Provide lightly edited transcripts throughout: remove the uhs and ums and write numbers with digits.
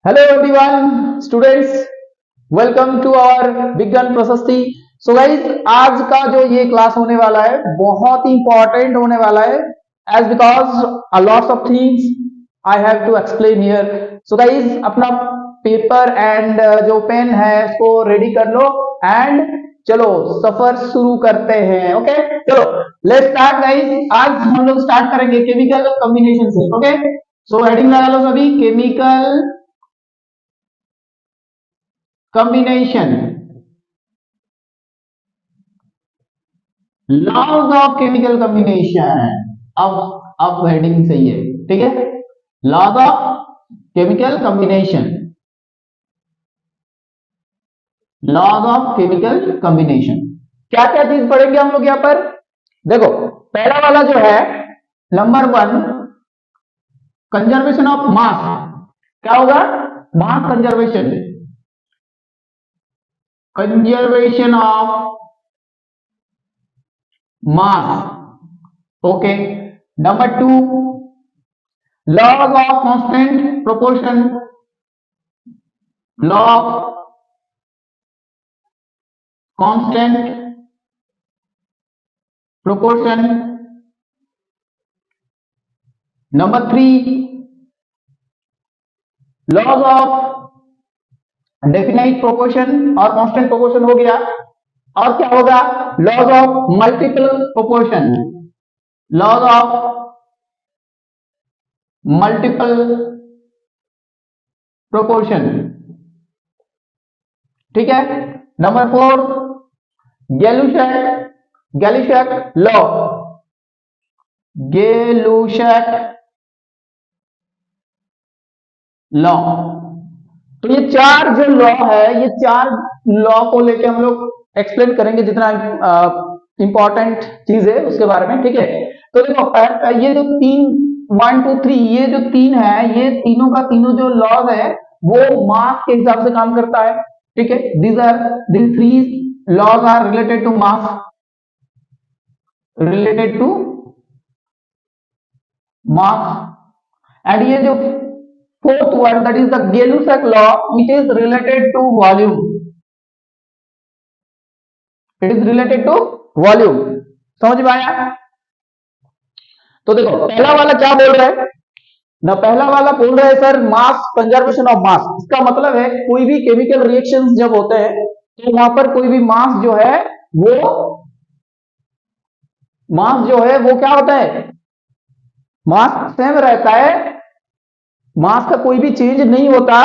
Hello everyone students, welcome to our Vigyan Prashasti. So guys, आज का जो ये क्लास होने वाला है बहुत ही इंपॉर्टेंट होने वाला है, as because a lots of things I have to explain here. So guys, अपना पेपर एंड जो पेन है उसको रेडी कर लो एंड चलो सफर शुरू करते हैं। ओके, चलो लेट्स स्टार्ट गाइज। आज हम लोग स्टार्ट करेंगे केमिकल कॉम्बिनेशन से। ओके, सो हेडिंग लगा लो सभी, chemical combination, laws of chemical combination. अब हेडिंग सही है, ठीक है। Laws of chemical combination, laws of chemical combination. क्या क्या चीज पढ़ेंगे हम लोग यहाँ पर? देखो, पहला वाला जो है नंबर 1, कंजर्वेशन ऑफ मास। क्या होगा? Mass conservation, conservation of mass. Okay. Number 2, laws of constant proportion, law of constant proportion. Number 3, laws of definite proportion और constant proportion हो गया। और क्या होगा? Laws of multiple proportion, laws of multiple proportion, ठीक है। Number 4, Gay-Lussac law, Gay-Lussac law. तो ये चार जो लॉ है, ये चार लॉ को लेके हम लोग एक्सप्लेन करेंगे जितना इंपॉर्टेंट चीज है उसके बारे में, ठीक है। तो देखो, ये जो 1 2 3, ये जो 3 है, ये तीनों का तीनों जो लॉज है वो मास के हिसाब से काम करता है, ठीक है। these 3 laws are related to mass, related to mass. And ये जो 4th one, that is the Gay-Lussac law, which is related to volume. It is related to volume. समझ में आया? तो देखो, पहला वाला क्या बोल रहा है ना, पहला वाला बोल रहा है sir mass conservation of mass. इसका मतलब है कोई भी केमिकल रिएक्शंस जब होते हैं तो वहां पर कोई भी मास जो है वो क्या होता है? मास सेम रहता है, मास का कोई भी चेंज नहीं होता।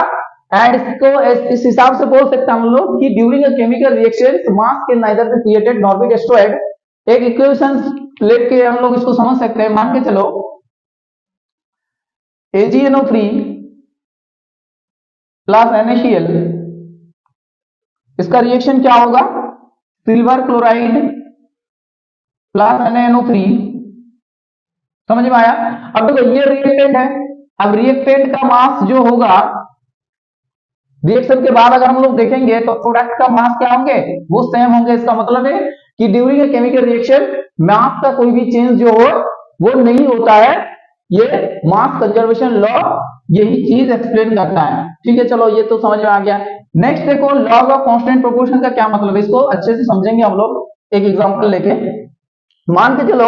एंड इसको इस हिसाब से बोल सकते हैं हम लोग कि during a chemical reaction mass can neither be created nor be destroyed. एक इक्वेशन लेके हम लोग इसको समझ सकते हैं। मान के चलो AgNO3 प्लस NaCl, इसका रिएक्शन क्या होगा? Silver chloride plus NaNO3। समझ में आया? अब देखो, ये रिएक्टेंट है। अब रिएक्टेंट का मास जो होगा, रिएक्शन के बाद अगर हम लोग देखेंगे तो प्रोडक्ट का मास क्या होंगे? वो सेम होंगे। इसका मतलब है कि ड्यूरिंग ए केमिकल रिएक्शन मास का कोई भी चेंज जो हो वो नहीं होता है। ये मास कंजर्वेशन लॉ यही चीज एक्सप्लेन करता है, ठीक है। चलो, ये तो समझ में आ गया। नेक्स्ट देखो, लॉज ऑफ कांस्टेंट प्रोपोर्शन का क्या मतलब है, इसको अच्छे से समझेंगे हम लोग एक एग्जांपल लेके। मान के चलो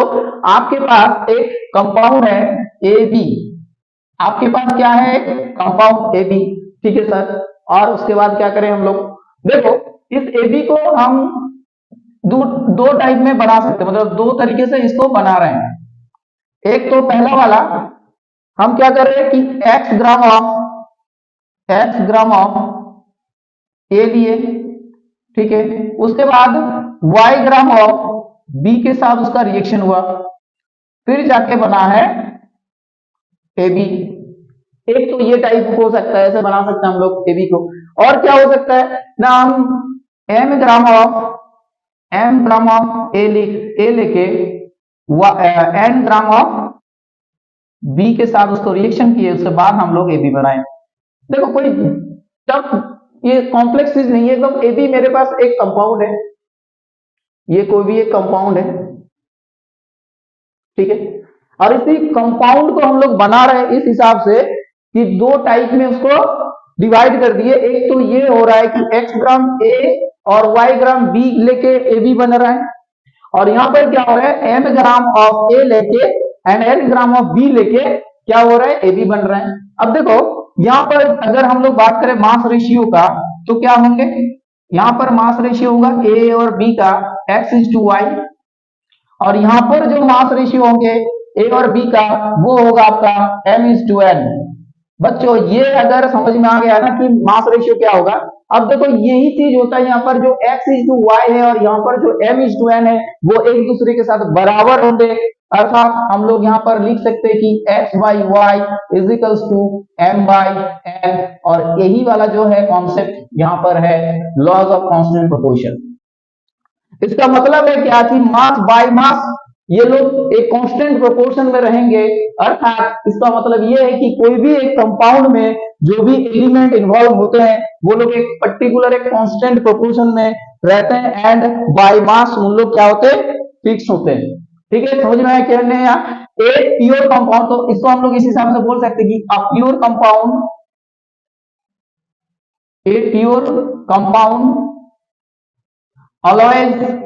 आपके पास एक कंपाउंड है AB, आपके पास क्या है? कंपाउंड AB, ठीक है सर। और उसके बाद क्या करें हम लोग? देखो, इस AB को हम दो टाइप में बना सकते हैं, मतलब दो तरीके से इसको बना रहे हैं। एक तो पहला वाला हम क्या कर रहे हैं कि x ग्राम ऑफ A लिए, ठीक है। उसके बाद y ग्राम ऑफ B के साथ उसका रिएक्शन हुआ, फिर जाके बना है AB। एक तो ये टाइप हो सकता है, ऐसे बना सकते हैं हम लोग AB को। और क्या हो सकता है ना, हम M ग्राम ऑफ A लेके N ग्राम ऑफ B के साथ उसको रिएक्शन किए, उसके बाद हम लोग AB बनाए। देखो, कोई टफ ये कॉम्प्लेक्स चीज नहीं है एकदम। AB मेरे पास एक कंपाउंड है, ये कोई भी एक कंपाउंड है, ठीक है। और इसी कंपाउंड को हम लोग बना रहे हैं इस हिसाब से कि दो टाइप में उसको डिवाइड कर दिए। एक तो ये हो रहा है कि x ग्राम A और y ग्राम B लेके AB बन रहा है, और यहाँ पर क्या हो रहा है, m ग्राम ऑफ A लेके and n gram of B लेके क्या हो रहा है, AB बन रहा है। अब देखो यहाँ पर अगर हम लोग बात करें मास रेशियो का, तो क्या होंगे, यहाँ पर मास रेशियो होगा A और B का x:y, और यहाँ पर जो मास रेशियो होंगे A और B का वो होगा आपका m:n। बच्चों ये अगर समझ में आ गया ना कि मास रेशियो क्या होगा। अब देखो यही चीज होता है यहाँ पर, जो x:y है और यहाँ पर जो m:n है वो एक दूसरे के साथ बराबर होंगे, अर्थात हम लोग यहाँ पर लिख सकते हैं कि x/y is equals to m/n, और यही वाला जो है कॉन्सेप्ट यहाँ पर है लॉज ऑफ कांस्टेंट प्रोपोर्शन। इसका मतलब है क्या कि मास बाय मास ये लोग एक कांस्टेंट प्रोपोर्शन में रहेंगे, अर्थात इसका मतलब ये है कि कोई भी एक कंपाउंड में जो भी एलिमेंट इन्वॉल्व होते हैं वो लोग एक पर्टिकुलर एक कांस्टेंट प्रोपोर्शन में रहते हैं, एंड बाय मास उन लोग क्या होते हैं, फिक्स होते हैं। ठीक है, समझ में आया क्या है यहाँ। एक प्योर कंपाउंड, तो इसको हम लोग इस हिसाब से बोल सकते हैं कि a pure compound, a pure compound always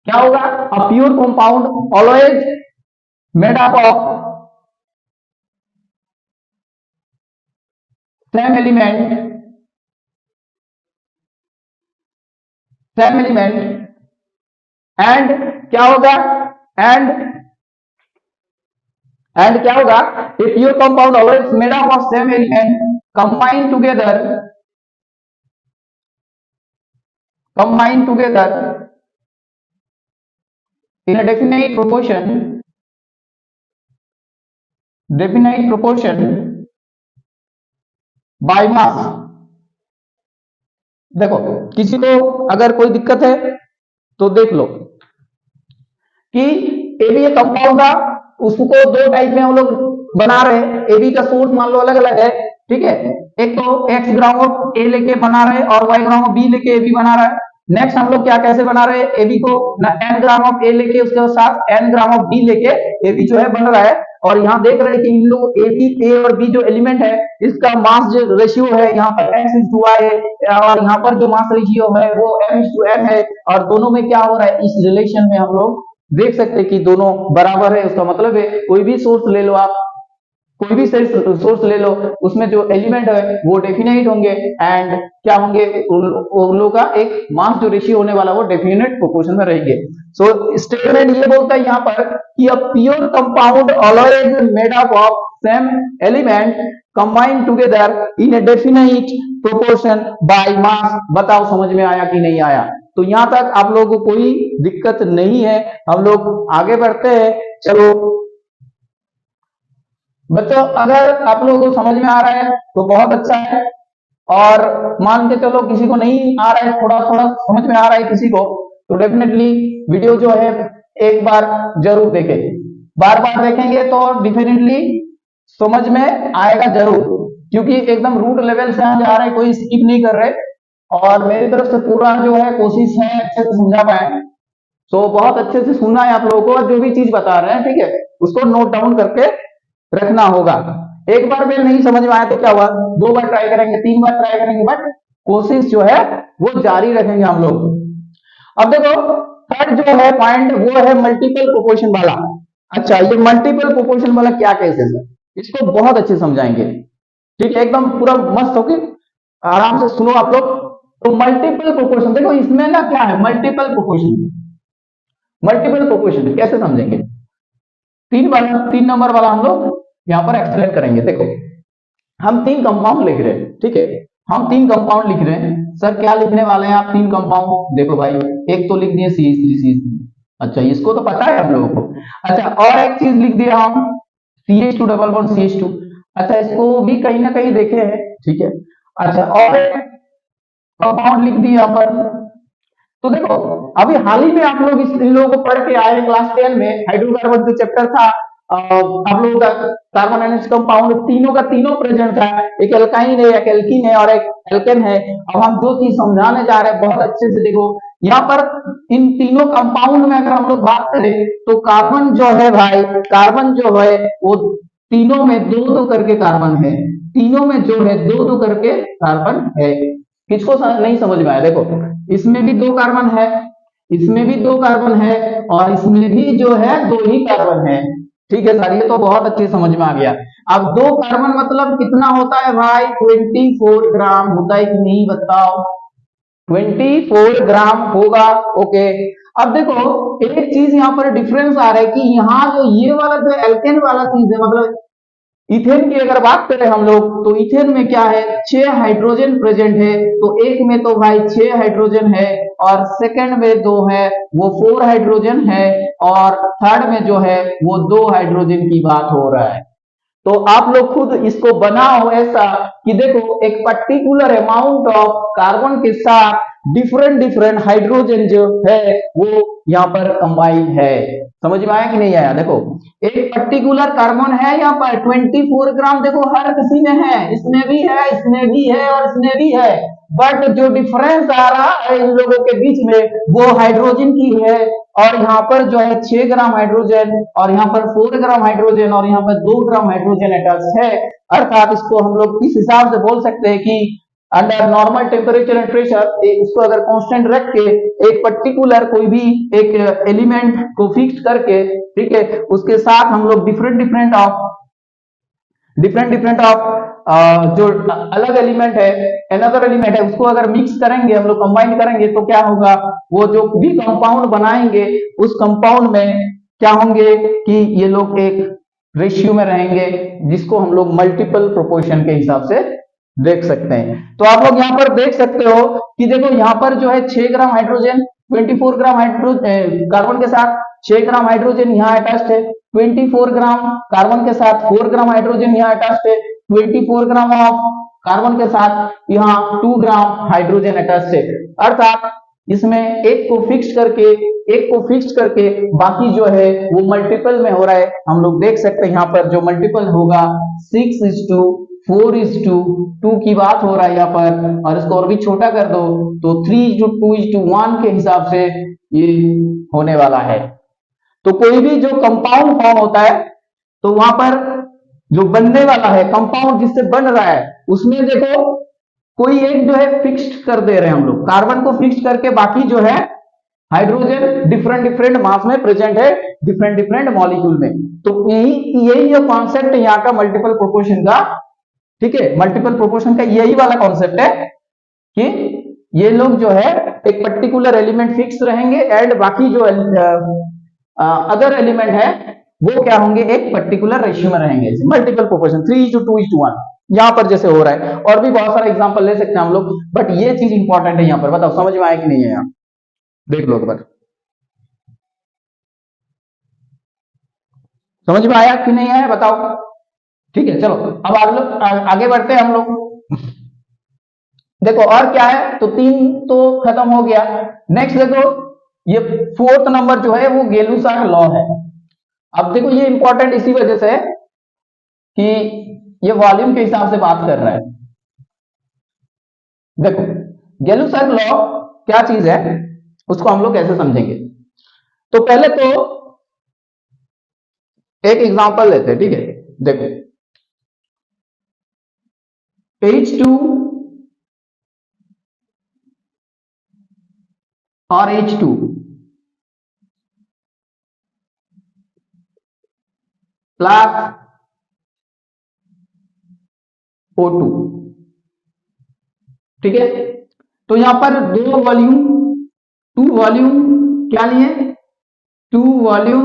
क्या होगा, a pure compound always made up of same element and क्या होगा, एंड क्या होगा, a pure compound always made up of same element combine together in a definite proportion by mass। देखो किसी को अगर कोई दिक्कत है तो देख लो कि एबी एक कंपाउंड था, उसको दो टाइप में हम लोग बना रहे हैं। एबी का सोर्स मान लो अलग अलग है, ठीक है, एक तो x ग्राम ऑफ A लेके बना रहे हैं और y ग्राम ऑफ B लेके AB बना रहा है। नेक्स्ट हम लोग क्या कैसे बना रहे हैं, AB को ना n ग्राम ऑफ A लेके उसके साथ n ग्राम ऑफ B लेके AB जो है बन रहा है, और यहाँ देख रहे हैं कि इन लोग AB A और B जो एलिमेंट है इसका मास जो रेशियो है यहाँ पर x:y है, और यहाँ पर जो मास रेशियो है वो m:n है, और दोनों में क्या हो रहा है, इस रिलेशन में हम लोग देख सकते हैं कि दोनों बराबर है। उसका मतलब है कोई भी सोर्स ले लो आप, कोई भी सोर्स ले लो, उसमें जो एलिमेंट है वो डेफिनेट होंगे, एंड क्या होंगे, उन लोगों का एक मास जो रेशियो होने वाला वो डेफिनेट प्रोपोर्शन में रहेंगे। सो स्टेटमेंट ये बोलता है यहाँ पर कि a pure compound always made up of same element combine together in a definite proportion by mass. बताओ समझ में आया कि नहीं आया। तो यहां तक आप लोगों को कोई दिक्कत नहीं है, हम लोग आगे बढ़ते हैं। चलो बच्चों अगर आप लोगों को समझ में आ रहा है तो बहुत अच्छा है, और मान के चलो किसी को नहीं आ रहा है, थोड़ा थोड़ा समझ में आ रहा है किसी को, तो डेफिनेटली वीडियो जो है एक बार जरूर देखें। बार बार देखेंगे तो डेफिनेटली समझ में आएगा जरूर, क्योंकि एकदम रूट लेवल से हम जा रहे हैं, कोई स्किप नहीं कर रहे, और मेरी तरफ से पूरा जो है कोशिश है अच्छे से समझा पाए। तो बहुत अच्छे से सुनना है आप लोगों को, और जो भी चीज बता रहे हैं ठीक है उसको नोट डाउन करके रखना होगा। एक बार में नहीं समझ में आया तो क्या हुआ, 2 बार ट्राई करेंगे, 3 बार ट्राई करेंगे, बट कोशिश जो है वो जारी रखेंगे हम लोग। अब देखो थर्ड जो है पॉइंट वो है मल्टीपल प्रोपोर्शन वाला। अच्छा ये मल्टीपल प्रोपोर्शन वाला क्या केसेस है, इसको बहुत अच्छे समझाएंगे, ठीक है, एकदम पूरा मस्त होके आराम से सुनो आप लोग। तो मल्टीपल प्रोपोर्शन देखो इसमें ना क्या है, मल्टीपल प्रोपोर्शन कैसे समझेंगे, 3 नंबर वाला हम लोग यहाँ पर एक्सप्लेन करेंगे। देखो हम 3 कंपाउंड लिख रहे हैं, ठीक है, हम 3 कंपाउंड लिख रहे हैं। सर क्या लिखने वाले हैं आप 3 कंपाउंड, देखो भाई एक तो लिख दिए CH3CH3, अच्छा इसको तो पता है हम लोगों को। अच्छा और एक चीज लिख दिया हम CH2 अच्छा इसको भी कहीं ना कहीं देखे हैं, ठीक है। अच्छा और कंपाउंड लिख दिया यहाँ पर। तो देखो अभी हाल ही में आप लोग इन लोगों को पढ़ के आए क्लास 10 में हाइड्रोकार्बन जो चैप्टर था, आप लोगों का कार्बन एनएच कंपाउंड तीनों का तीनों प्रेजेंट था, एक एल्काइन है, एक एल्कीन है और एक एल्केन है। अब हम जो चीज समझाने जा रहे हैं बहुत अच्छे से देखो, यहाँ पर इन तीनों कंपाउंड में अगर हम लोग बात करें तो कार्बन जो है भाई, कार्बन जो है वो तीनों में दो दो करके कार्बन है, तीनों में जो है दो दो करके कार्बन है। किसको नहीं समझ में आया? देखो इसमें भी दो कार्बन है, इसमें भी दो कार्बन है, और इसमें भी जो है दो ही कार्बन है। ठीक है सर, ये तो बहुत अच्छे समझ में आ गया। अब दो कार्बन मतलब कितना होता है भाई? 24 ग्राम होता है कि नहीं बताओ? 24 ग्राम होगा। ओके, अब देखो एक चीज यहाँ पर डिफरेंस आ रहा है कि यहाँ जो ये वाला जो एल्केन वाला चीज है, मतलब इथेन की अगर बात करें हम लोग, तो इथेन में क्या है? 6 हाइड्रोजन प्रेजेंट है। तो एक में तो भाई 6 हाइड्रोजन है, और सेकंड में दो है वो 4 हाइड्रोजन है, और थर्ड में जो है वो 2 हाइड्रोजन की बात हो रहा है। तो आप लोग खुद इसको बनाओ ऐसा कि देखो एक पर्टिकुलर अमाउंट ऑफ कार्बन के साथ डिफरेंट डिफरेंट हाइड्रोजन जो है वो यहाँ पर कंबाइन है। समझ में आया कि नहीं आया? देखो एक पर्टिकुलर कार्बन है यहाँ पर 24 ग्राम, देखो हर किसी में है, इसमें भी है, इसमें भी है, और इसमें भी है, बट जो डिफरेंस आ रहा है इन लोगों के बीच में वो हाइड्रोजन की है। और यहाँ पर जो है 6 ग्राम हाइड्रोजन, और यहाँ पर 4 ग्राम हाइड्रोजन, और यहाँ पर 2 ग्राम हाइड्रोजन अटैच है। अर्थात इसको हम लोग इस हिसाब से बोल सकते हैं कि under normal temperature and pressure इसको अगर कांस्टेंट रख के एक पर्टिकुलर कोई भी एक एलिमेंट को फिक्स करके, ठीक है, उसके साथ हम लोग डिफरेंट डिफरेंट ऑफ जो अलग एलिमेंट है, अनदर एलिमेंट है, उसको अगर मिक्स करेंगे, हम लोग कंबाइन करेंगे, तो क्या होगा? वो जो भी कंपाउंड बनाएंगे उस कंपाउंड में क्या होंगे कि ये लोग एक रेशियो में रहेंगे, जिसको हम लोग मल्टीपल प्रोपोर्शन के हिसाब से देख सकते हैं। तो आप लोग यहाँ पर देख सकते हो कि देखो यहाँ पर जो है 6 gram hydrogen 24 gram hydrogen carbon के साथ 6 ग्राम हाइड्रोजन यहाँ अटैच्ड है, 24 ग्राम कार्बन के साथ 4 ग्राम हाइड्रोजन यहाँ अटैच्ड है, 24 ग्राम ऑफ कार्बन के साथ यहाँ 2 ग्राम हाइड्रोजन अटैच्ड है। अर्थात इसमें एक को फिक्स करके बाकी जो है वो मल्टीपल में हो रहा है। हम लोग देख सकते हैं यहाँ पर जो मल्टीपल होगा 6:4:2 की बात हो रहा है यहाँ पर, और इसको और भी छोटा कर दो तो 3:2:1 के हिसाब से ये होने वाला है। तो कोई भी जो कंपाउंड फॉर्म होता है तो वहां पर जो बनने वाला है कंपाउंड जिससे बन रहा है उसमें देखो कोई एक जो है फिक्स्ड कर दे रहे हैं हम लोग, कार्बन को फिक्स करके बाकी जो है हाइड्रोजन डिफरेंट मास में प्रेजेंट है, डिफरेंट मॉलिक्यूल में। तो यही जो कॉन्सेप्ट है यहाँ का मल्टीपल प्रोपोर्शन का, ठीक है, मल्टीपल प्रोपोर्शन का यही वाला कॉन्सेप्ट है कि ये लोग जो है एक पर्टिकुलर एलिमेंट फिक्स रहेंगे, एंड बाकी जो अदर एलिमेंट है वो क्या होंगे? एक पर्टिकुलर रेशियो में रहेंगे, मल्टीपल प्रोपोर्शन 3:2:1 यहां पर जैसे हो रहा है। और भी बहुत सारा एग्जांपल ले सकते हैं हम लोग, बट ये चीज इंपॉर्टेंट है यहाँ पर। बताओ समझ में आया कि नहीं है? यहाँ देख लो एक बार, समझ में आया कि नहीं आया बताओ। ठीक है, चलो अब आगे बढ़ते हैं हम लोग। देखो और क्या है, तो 3 तो खत्म हो गया। नेक्स्ट देखो ये 4th नंबर जो है वो गेलू-साक लॉ है। अब देखो ये इंपॉर्टेंट इसी वजह से कि ये वॉल्यूम के हिसाब से बात कर रहा है। देखो गेलू-साक लॉ क्या चीज है उसको हम लोग कैसे समझेंगे। तो पहले तो एक एग्जांपल लेते हैं, ठीक है। देखो H2 और H2 प्लस O2, ठीक है। तो यहां पर टू वॉल्यूम क्या लिए? 2 वॉल्यूम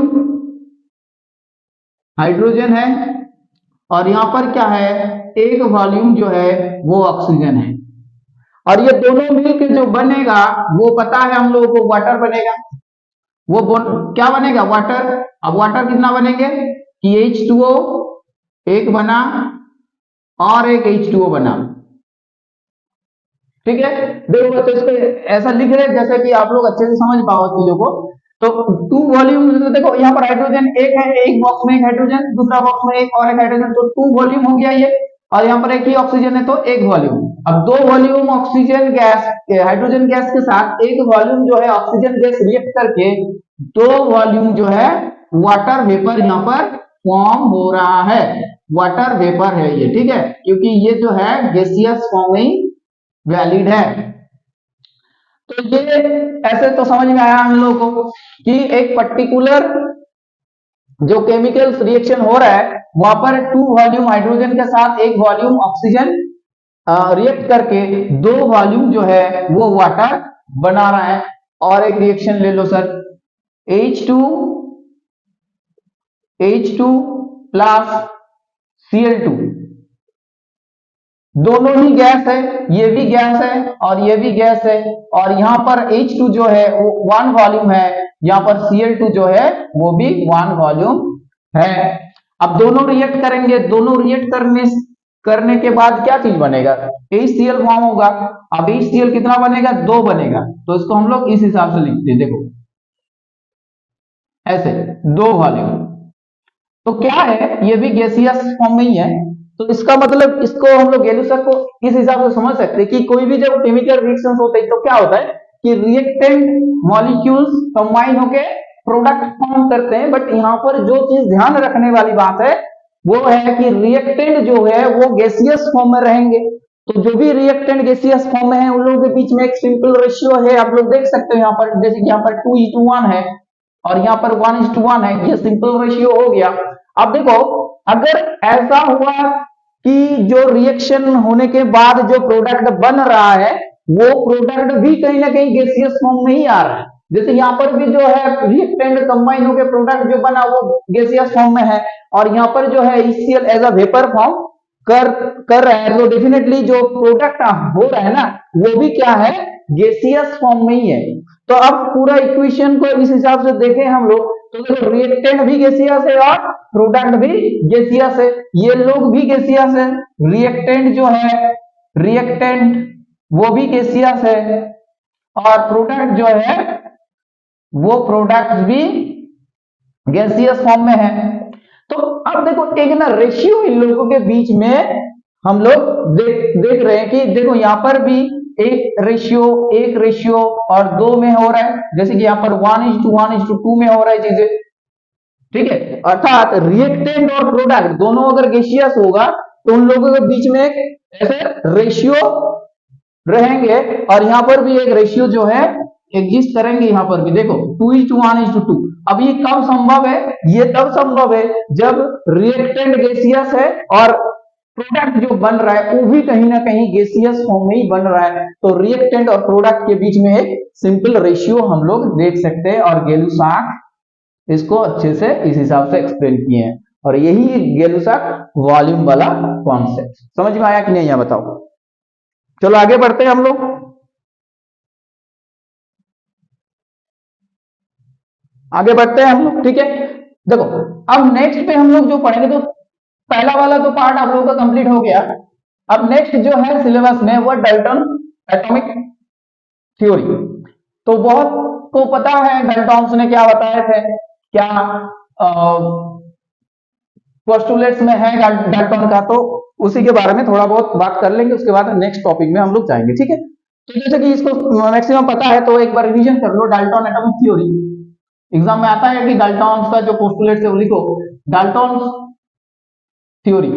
हाइड्रोजन है, और यहां पर क्या है? एक वॉल्यूम जो है वो ऑक्सीजन है। और ये दोनों मिलकर जो बनेगा वो पता है हम लोगों को, वाटर बनेगा। वो क्या बनेगा? वाटर। अब वाटर कितना बनेंगे कि H2O एक बना और एक H2O बना, ठीक है। देखो बच्चों इसको ऐसा लिख रहे हैं जैसे कि आप लोग अच्छे से समझ पाओ चीजों को। तो 2 वॉल्यूम, देखो यहाँ पर हाइड्रोजन एक है, एक बॉक्स में एक हाइड्रोजन, दूसरा बॉक्स में एक और एक हाइड्रोजन, तो 2 वॉल्यूम हो गया ये। और यहाँ पर एक ही ऑक्सीजन है तो एक वॉल्यूम। अब 2 volume oxygen gas hydrogen gas के साथ एक वॉल्यूम जो है ऑक्सीजन गैस रिएक्ट करके 2 वॉल्यूम जो है वाटर वेपर यहाँ पर फॉर्म हो रहा है। वाटर वेपर है ये, ठीक है, क्योंकि ये जो है गैसियस फॉर्म में ही वैलिड है। तो ये ऐसे तो समझ में आया हम लोगों को कि एक पर्टिकुलर जो केमिकल रिएक्शन हो रहा है वहां पर 2 वॉल्यूम हाइड्रोजन के साथ 1 वॉल्यूम ऑक्सीजन रिएक्ट करके 2 वॉल्यूम जो है वो वाटर बना रहा है। और एक रिएक्शन ले लो सर, H2 प्लस Cl2, दोनों ही गैस है, ये भी गैस है और ये भी गैस है, और यहां पर H2 जो है वो 1 वॉल्यूम है, यहां पर Cl2 जो है वो भी 1 वॉल्यूम है। अब दोनों रिएक्ट करेंगे, दोनों रिएक्ट करने के बाद क्या चीज बनेगा, HCl फॉर्म होगा। अब HCl कितना बनेगा, 2 बनेगा, तो इसको हम लोग इस हिसाब से लिखते हैं, देखो ऐसे 2 वॉल्यूम। तो क्या है, ये भी गैसियस फॉर्म में ही है, तो इसका मतलब इसको हम लोग गैल्यूसक को इस हिसाब से समझ सकते हैं कि कोई भी जब केमिकल रिएक्शंस होते हैं तो क्या होता है कि रिएक्टेंट मॉलिक्यूल्स कंबाइन होके प्रोडक्ट फॉर्म करते हैं। बट यहाँ पर जो चीज ध्यान रखने वाली बात है वो है कि रिएक्टेंट जो है वो गैसियस फॉर्म में रहेंगे। तो जो भी रिएक्टेंट गैसियस फॉर्म में है उन लोगों के बीच में एक सिंपल रेशियो है, आप लोग देख सकते हो यहाँ पर, जैसे कि यहाँ पर 2:1 है और यहाँ पर 1:1 है, ये सिंपल रेशियो हो गया। अब देखो, अगर ऐसा हुआ कि जो रिएक्शन होने के बाद जो प्रोडक्ट बन रहा है वो प्रोडक्ट भी कहीं ना कहीं गैसियस फॉर्म में ही आ रहा है, जैसे यहाँ पर भी जो है रिएक्टेंट कंबाइन होकर प्रोडक्ट जो बना वो गैसियस फॉर्म में है, और यहाँ पर जो है HCl as a vapour form कर रहा है, तो डेफिनेटली जो प्रोडक्ट हो रहा है ना वो भी क्या है, गैसियस फॉर्म में ही है। तो अब पूरा इक्वेशन को इस हिसाब से देखें हम लोग, तो देखो रिएक्टेंट भी गैसियस है और प्रोडक्ट भी गैसियस है, ये लोग भी गैसियस है, रिएक्टेंट जो है, रिएक्टेंट वो भी गैसियस है, और प्रोडक्ट जो है वो प्रोडक्ट भी गैसियस फॉर्म में है। तो अब देखो एक ना रेशियो इन लोगों के बीच में हम लोग देख रहे हैं कि देखो यहाँ पर भी एक रेशियो और 2 में हो रहा है, जैसे कि यहाँ पर 1:1:2 में हो रहा है चीजें, ठीक है। अर्थात रिएक्टेंट और प्रोडक्ट दोनों अगर गैसियस होगा तो उन लोगों के बीच में एक ऐसे रेशियो रहेंगे, और यहाँ पर भी एक रेशियो जो है एग्जिस्ट करेंगे। यहाँ पर भी देखो 2:1:2। अब ये कब संभव है, ये तब संभव है जब रिएक्टेंट गैसियस है और प्रोडक्ट जो बन रहा है वो भी कहीं ना कहीं गैसियस फॉर्म में ही बन रहा है। तो रिएक्टेंट और प्रोडक्ट के बीच में एक सिंपल रेशियो हम लोग देख सकते हैं, और गैलुसाक इसको अच्छे से इस हिसाब से एक्सप्लेन किए हैं, और यही गैलुसाक वॉल्यूम वाला कॉन्सेप्ट समझ में आया कि नहीं, यहां बताओ। चलो आगे बढ़ते हैं हम लोग, आगे बढ़ते हैं हम लोग, ठीक है। देखो अब नेक्स्ट पे हम लोग जो पढ़ेंगे, तो पहला वाला तो पार्ट आप लोगों का कंप्लीट हो गया। अब नेक्स्ट जो है सिलेबस में वो डाल्टन एटॉमिक थ्योरी। तो बहुत को पता है डाल्टन ने क्या बताए थे, क्या पोस्टुलेट्स में है डाल्टन का, तो उसी के बारे में थोड़ा बहुत बात कर लेंगे, उसके बाद नेक्स्ट टॉपिक में हम लोग जाएंगे, ठीक है। तो जैसे कि इसको मैक्सिमम पता है तो एक बार रिवीजन कर लो, डाल्टन एटॉमिक थ्योरी। एग्जाम में आता है कि डाल्टन का जो पोस्टुलेट है वो लिखो, डाल्टन थ्योरी,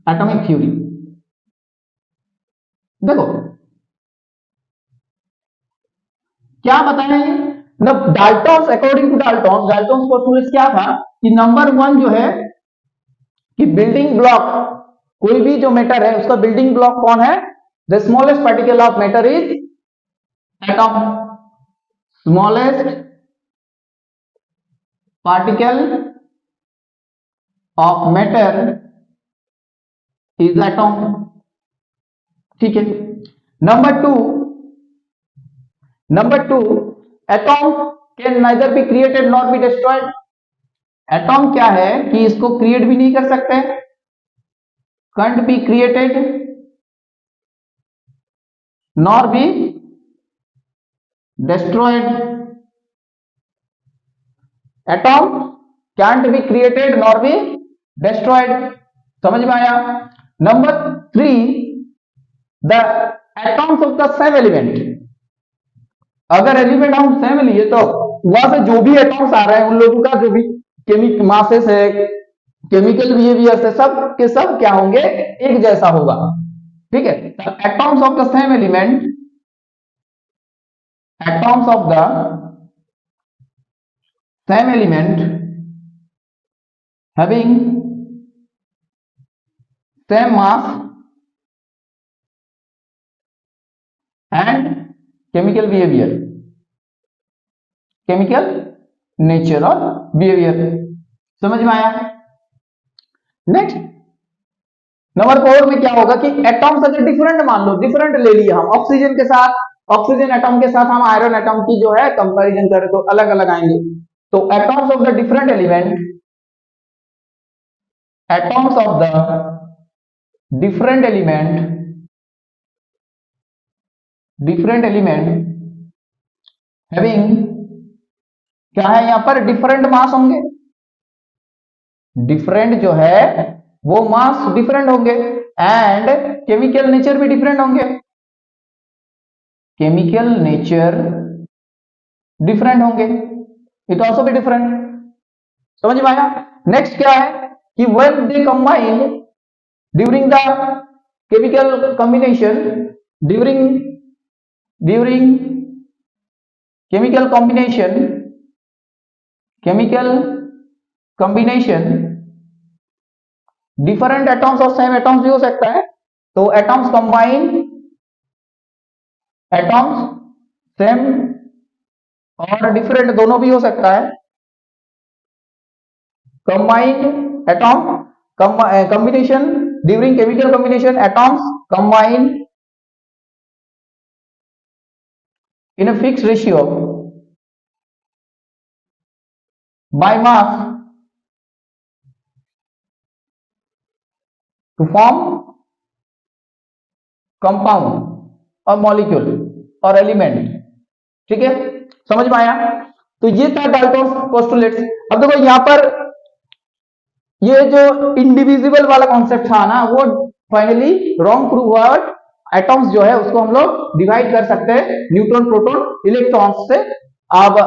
एटॉमिक थ्योरी। देखो क्या बताया ये, मतलब Dalton according to Dalton postulate क्या था कि नंबर 1 जो है कि बिल्डिंग ब्लॉक, कोई भी जो मैटर है उसका बिल्डिंग ब्लॉक कौन है, the smallest particle of matter is atom, smallest particle of matter is atom, ठीक है। Number 2 atom can neither be created not be destroyed. Atom क्या है कि इसको क्रिएट भी नहीं कर सकते, can't be created nor be destroyed। Atom can't be created nor be destroyed, समझ में आया। Number 3 the atoms of the same element, अगर एलिमेंट हम सेम लिए तो वहां से जो भी एटॉम्स आ रहे हैं उन लोगों का जो भी केमिक मासेस है केमिकल बिहेवियर से सब के सब क्या होंगे, एक जैसा होगा। ठीक है, atoms of the same element, atoms of the same element having same mass and chemical behaviour, chemical nature और बिहेवियर। समझ में आया? नेक्स्ट नंबर 4 में क्या होगा कि एटॉम्स अगर डिफरेंट मान लो, डिफरेंट ले लिया हम, ऑक्सीजन के साथ, ऑक्सीजन एटॉम के साथ हम आयरन एटॉम की जो है कंपैरिजन करें तो अलग अलग आएंगे। तो atoms of the different element, atoms of the different element, different element having, क्या है यहां पर, डिफरेंट मास होंगे, डिफरेंट जो है वो मास डिफरेंट होंगे एंड केमिकल नेचर भी डिफरेंट होंगे, केमिकल नेचर डिफरेंट होंगे, इट ऑल्सो भी डिफरेंट। समझ में आया? नेक्स्ट क्या है कि when they combine during the chemical combination, during chemical combination different atoms और सेम एटॉम्स भी हो सकता है। तो एटॉम्स कंबाइन, एटॉम्स सेम और डिफरेंट दोनों भी हो सकता है। Combine atom, combination during chemical combination, atoms combine in a fixed ratio by mass to form compound और मॉलिक्यूल और एलिमेंट। ठीक है, समझ में आया? तो ये था डाल्टन पोस्टुलेट्स। अब देखो यहां पर ये जो इंडिविजिबल वाला कॉन्सेप्ट था ना, वो फाइनली रॉन्ग प्रूव हुआ। एटॉम्स जो है उसको हम लोग डिवाइड कर सकते हैं न्यूट्रॉन, प्रोटॉन, इलेक्ट्रॉन्स से। अब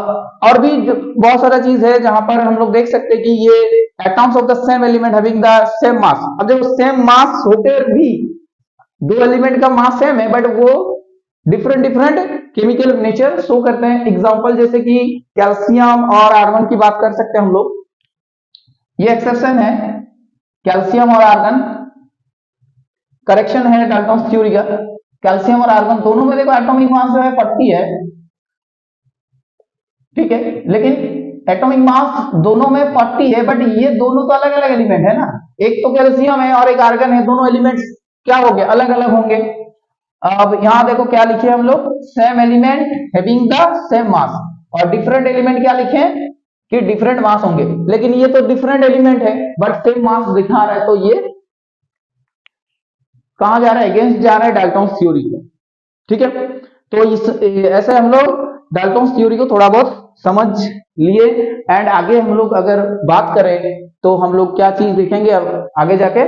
और भी बहुत सारा चीज है जहां पर हम लोग देख सकते हैं कि ये atoms of the same element having the same mass. अब देखो सेम मास होते भी दो एलिमेंट का मास सेम है, बट वो different different chemical nature show करते हैं। एग्जांपल जैसे कि कैल्शियम और आर्गन की बात कर सकते हैं हम लोग, ये एक्सेप्शन है, कैल्शियम और आर्गन। करेक्शन है डाल्टन थ्योरी का, कैल्शियम और आर्गन दोनों में देखो एटॉमिक मास जो है 40 है। ठीक है, लेकिन एटॉमिक मास दोनों में 40 है, बट ये दोनों तो अलग अलग एलिमेंट है ना, एक तो कैल्शियम है और एक आर्गन है, दोनों एलिमेंट्स क्या हो गए, अलग अलग होंगे। अब यहां देखो क्या लिखे हम लोग, same element having the same mass, और डिफरेंट एलिमेंट क्या लिखे कि डिफरेंट मास होंगे। लेकिन ये तो डिफरेंट एलिमेंट है बट सेम मास दिखा रहा है, तो ये कहां जा रहा है, अगेंस्ट जा रहा है डाल्टन थ्योरी के। ठीक है, तो इस ऐसे हम लोग डाल्टन थ्योरी को थोड़ा बहुत समझ लिए। एंड आगे हम लोग अगर बात करें तो हम लोग क्या चीज देखेंगे अब आगे जाके,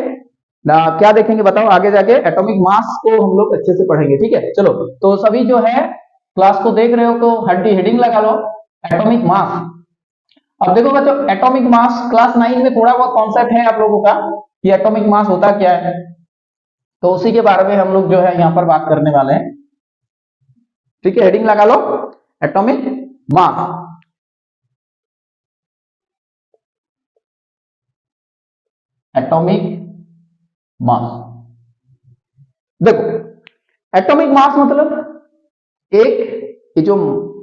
क्या देखेंगे बताओ आगे जाके, एटॉमिक मास को हम लोग अच्छे से पढ़ेंगे। ठीक है, चलो तो सभी जो है क्लास को देख रहे हो तो हेडिंग लगा लो, एटॉमिक मास। अब देखो बच्चों, एटॉमिक मास क्लास 9 में थोड़ा बहुत कॉन्सेप्ट है आप लोगों का कि एटॉमिक मास होता क्या है, तो उसी के बारे में हम लोग जो है यहां पर बात करने वाले हैं। ठीक है, हेडिंग लगा लो, एटॉमिक मास। एटॉमिक मास, देखो एटॉमिक मास मतलब एक जो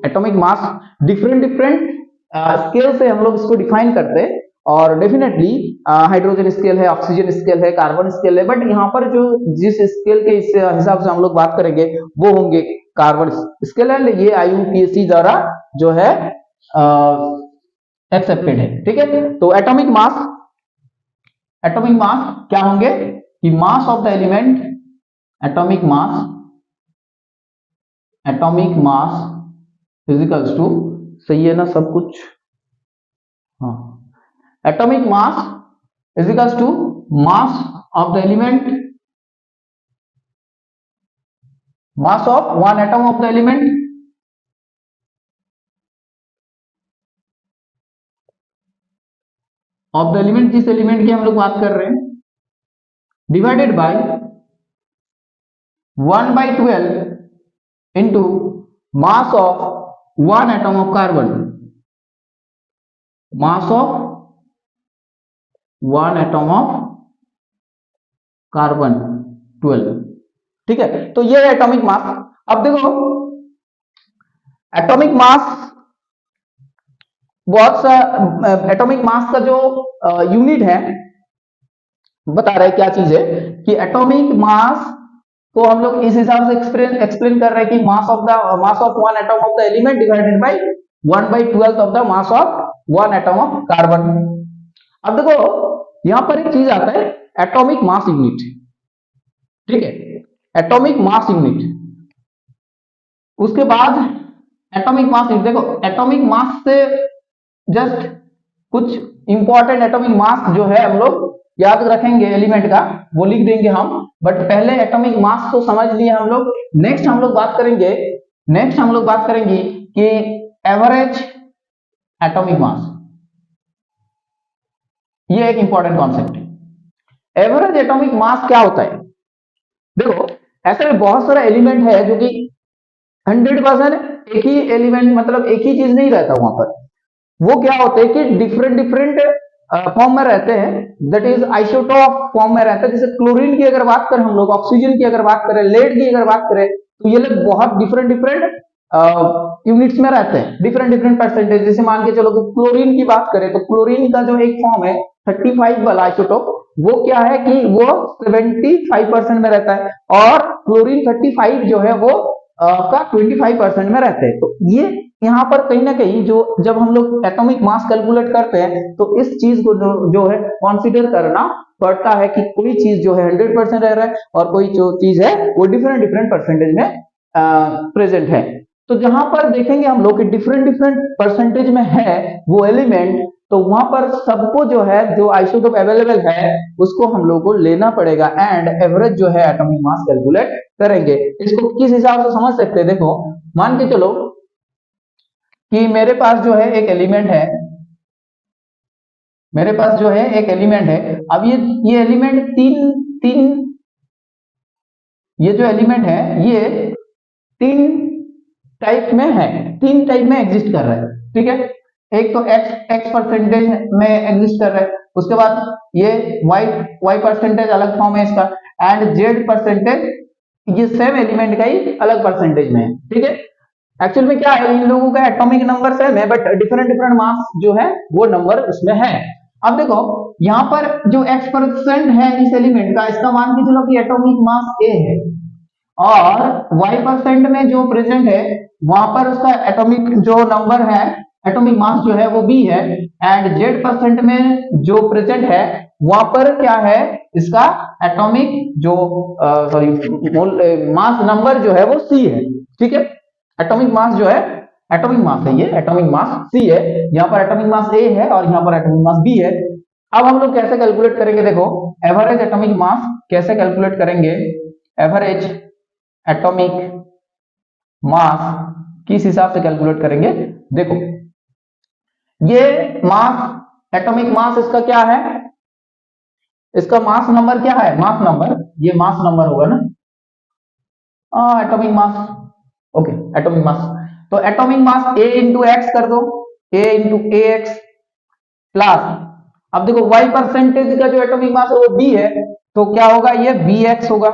atomic mass different different scale से हम लोग इसको डिफाइन करते हैं। और डेफिनेटली हाइड्रोजन स्केल है, ऑक्सीजन स्केल है, कार्बन स्केल है, बट यहाँ पर जो जिस स्केल के हिसाब से हम लोग बात करेंगे वो होंगे कार्बन स्केल है। ये IUPAC द्वारा जो है एक्सेप्टेड है। ठीक है, तो एटॉमिक मास क्या होंगे कि mass of the element, atomic mass equals to, सही है ना सब कुछ, हाँ, atomic mass equals to mass of the element, mass of one atom of the element of the element, जिस एलिमेंट की हम लोग बात कर रहे हैं, divided by 1/12 into mass of 1 atom of carbon, mass of 1 atom of carbon 12। ठीक है, तो ये है एटॉमिक मास। अब देखो एटॉमिक मास, बहुत सा एटॉमिक मास का जो यूनिट है बता रहे क्या चीज है कि एटॉमिक मास को हम लोग इस हिसाब से एक्सप्लेन कर रहे हैं कि mass of 1 atom of the element divided by 1/12 of the mass of 1 atom of carbon. अब देखो यहां पर एक चीज आता है एटॉमिक मास यूनिट। ठीक है, एटॉमिक मास यूनिट, उसके बाद एटॉमिक मास यूनिट। देखो एटॉमिक मास से जस्ट कुछ इंपॉर्टेंट एटॉमिक मास जो है हम लोग याद रखेंगे एलिमेंट का, वो लिख देंगे हम, बट पहले एटॉमिक मास को समझ लिए हम लोग। नेक्स्ट हम लोग बात करेंगे कि एवरेज एटॉमिक मास, ये एक इंपॉर्टेंट कॉन्सेप्ट है। एवरेज एटॉमिक मास क्या होता है? देखो ऐसे बहुत सारा एलिमेंट है जो कि 100% एक ही एलिमेंट, मतलब एक ही चीज नहीं रहता वहां पर। वो क्या होते हैं कि डिफरेंट फॉर्म में रहते हैं, दैट इज आइसोटोप फॉर्म में रहते हैं। जैसे क्लोरीन की अगर बात करें हम लोग, ऑक्सीजन की अगर बात करें, लेड की अगर बात करें, तो ये लोग बहुत डिफरेंट यूनिट्स में रहते हैं, डिफरेंट परसेंटेज। जैसे मान के चलो कि क्लोरीन की बात करें तो क्लोरीन का जो एक फॉर्म है 35 वाला आइसोटोप, वो क्या है कि वो 75% में रहता है, और क्लोरीन 35 जो है वो का 25% में रहते हैं। तो ये यहाँ पर कहीं ना कहीं जो जब हम लोग एटॉमिक मास कैलकुलेट करते हैं तो इस चीज को जो है कंसीडर करना पड़ता है कि कोई चीज जो है 100% रह रहा है और कोई जो चीज है वो डिफरेंट परसेंटेज में प्रेजेंट है। तो जहां पर देखेंगे हम लोग कि डिफरेंट परसेंटेज में है वो एलिमेंट, तो वहां पर सबको जो है जो आइसोटोप अवेलेबल है उसको हम लोग को लेना पड़ेगा एंड एवरेज जो है एटॉमिक मास कैलकुलेट करेंगे। इसको किस हिसाब से समझ सकते हैं? देखो मान के चलो कि मेरे पास जो है एक एलिमेंट है, अब ये एलिमेंट तीन ये जो एलिमेंट है ये तीन टाइप में है, तीन टाइप में एग्जिस्ट कर रहा है। ठीक है, एक तो x परसेंटेज में एग्जिस्ट कर रहा है, उसके बाद ये y परसेंटेज अलग फॉर्म है इसका, एंड z परसेंटेज ये सेम एलिमेंट का ही अलग परसेंटेज में है। ठीक है, एक्चुअल में क्या है, इन लोगों का एटॉमिक नंबर सेम है बट डिफरेंट मास जो है वो नंबर उसमें है। अब देखो यहाँ पर जो x% है इस एलिमेंट का, इसका मान के चलो कि एटॉमिक मास a है, और y% में जो प्रेजेंट है वहां पर उसका एटॉमिक जो नंबर है, एटॉमिक मास जो है वो b है, एंड z% में जो प्रेजेंट है वहां पर क्या है, इसका एटॉमिक जो मास नंबर जो है वो c है। ठीक है, एटॉमिक मास जो है, एटॉमिक मास है, ये एटॉमिक मास c है, यहाँ पर एटॉमिक मास a है और यहाँ पर एटॉमिक मास b है। अब हम लोग कैसे कैलकुलेट करेंगे? देखो एवरेज एटॉमिक मास कैसे कैलकुलेट करेंगे? एवरेज एटॉमिक मास किस हिसाब से कैलकुलेट करेंगे? देखो ये मास, एटॉमिक मास इसका क्या है, इसका मास नंबर क्या है, मास नंबर, ये मास नंबर होगा ना, atomic mass, okay atomic mass. तो atomic mass a into X कर दो, a इंटू ax प्लस, अब देखो y परसेंटेज का जो एटॉमिक मास है वो b है, तो क्या होगा, ये bx होगा,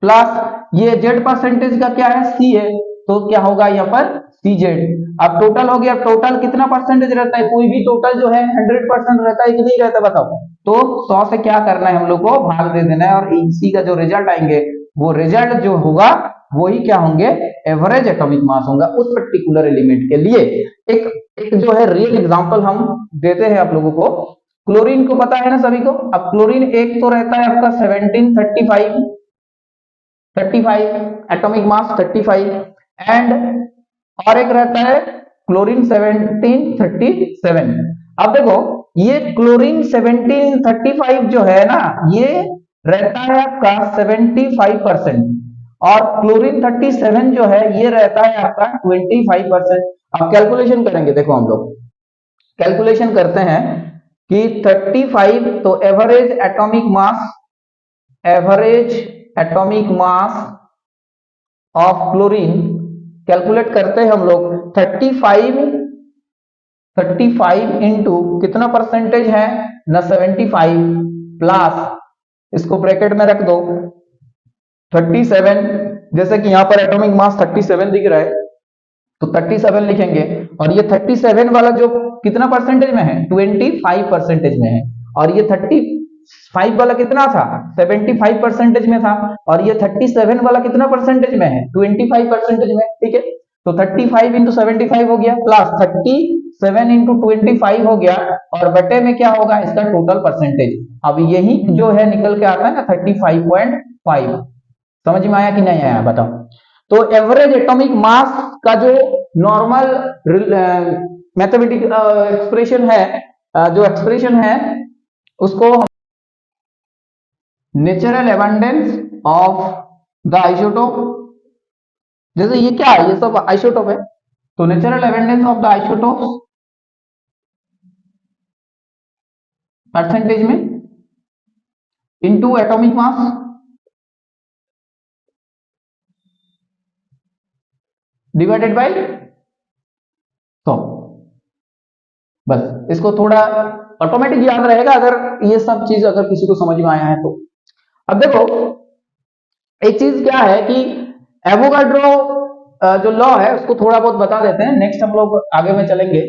प्लस ये z परसेंटेज का क्या है, c है, तो क्या होगा यहाँ पर cz। अब टोटल हो गया, टोटल कितना परसेंटेज रहता है, कोई भी टोटल जो है 100% रहता है कि नहीं रहता बताओ? तो 100 से क्या करना है हम लोग को, भाग दे देना है, और इसी का जो रिजल्ट आएंगे वो रिजल्ट जो होगा वही क्या होंगे, एवरेज एटॉमिक मास होगा उस पर्टिकुलर एलिमेंट के लिए। एक जो है रियल एग्जांपल हम देते हैं आप लोगों को। क्लोरीन को पता है ना सभी को। अब क्लोरीन एक तो रहता है आपका 1735 एटॉमिक मास 35, एंड और एक रहता है क्लोरीन 1737। अब देखो ये क्लोरीन 1735 जो है ना, ये रहता है आपका 75%, और क्लोरीन 37 जो है ये रहता है आपका 25%। अब कैलकुलेशन करेंगे, देखो हम लोग कैलकुलेशन करते हैं, कि 35, तो average atomic mass of chlorine calculate करते हैं हम लोग 35 इंटू कितना परसेंटेज है ना 75 प्लस, इसको ब्रैकेट में रख दो 37, जैसे कि यहां पर एटॉमिक मास 37 दिख रहा है तो 37 लिखेंगे, और ये 37 वाला जो कितना परसेंटेज में है 25 परसेंटेज में है, और ये 35 वाला कितना था 75 परसेंटेज में था, और ये 37 वाला कितना परसेंटेज में है 25 परसेंटेज में। ठीक है, तो 35 इंटू 75 हो गया प्लस 37 इंटू 25 हो गया, और बटे में क्या होगा इसका टोटल परसेंटेज। अब यही जो है निकल के आता है ना 35.5। समझ में आया कि नहीं आया बताओ। तो एवरेज एटॉमिक मास का जो नॉर्मल मैथमेटिकल एक्सप्रेशन है, जो एक्सप्रेशन है उसको natural abundance of the isotope, जैसे ये क्या है ये सब आइसोटोप है, तो natural abundance of the isotope percentage में into atomic mass divided by 100। बस इसको थोड़ा ऑटोमेटिक याद रहेगा अगर ये सब चीज अगर किसी को समझ में आया है तो। अब देखो एक चीज क्या है कि एवोगाड्रो जो लॉ है उसको थोड़ा बहुत बता देते हैं, नेक्स्ट हम लोग आगे में चलेंगे।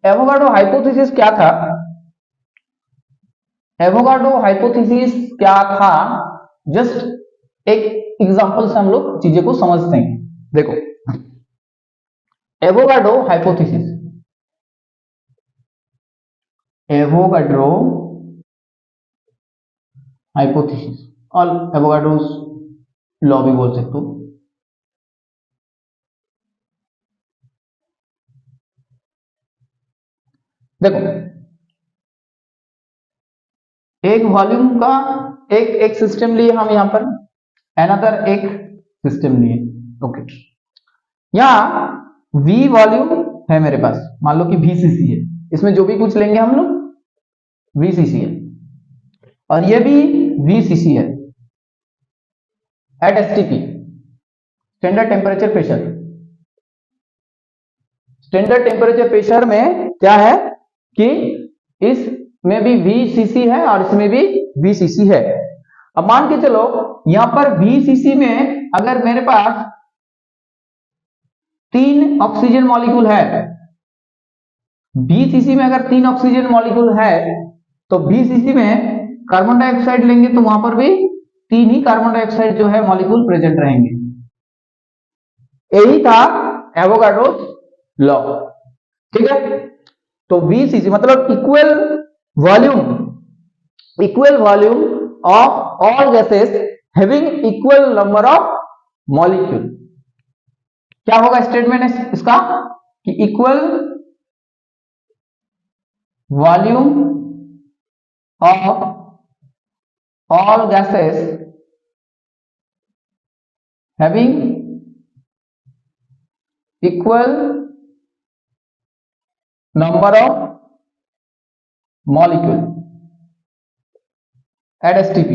एवोगाड्रो हाइपोथेसिस क्या था, एवोगाड्रो हाइपोथेसिस क्या था, जस्ट एक एग्जांपल से हम लोग चीजें को समझते हैं। देखो एवोगाड्रो हाइपोथेसिस, एवोगाड्रो हाइपोथेसिस और एवोगाड्रोस लॉ भी बोल सकते हो। देखो एक वॉल्यूम का एक सिस्टम लिए हम यहां पर, अनदर एक सिस्टम लिए। ओके, यहां V वॉल्यूम है मेरे पास, मान लो कि VCC है, इसमें जो भी कुछ लेंगे हम लोग VCC है, और ये भी VCC है at STP standard temperature pressure. Standard temperature pressure में क्या है कि इसमें भी VCC है और इसमें भी VCC है। अब मान के चलो यहां पर VCC में अगर मेरे पास 3 ऑक्सीजन मॉलिक्यूल है, VCC में अगर 3 ऑक्सीजन मॉलिक्यूल है तो VCC में कार्बन डाइऑक्साइड लेंगे तो वहां पर भी 3 ही कार्बन डाइऑक्साइड जो है मॉलिक्यूल प्रेजेंट रहेंगे। यही था एवोगाड्रोस लॉ। ठीक है, तो VCC मतलब equal volume of all gases having equal number of molecule. क्या होगा स्टेटमेंट इसका कि equal volume of all gases having equal number of molecule eight STP।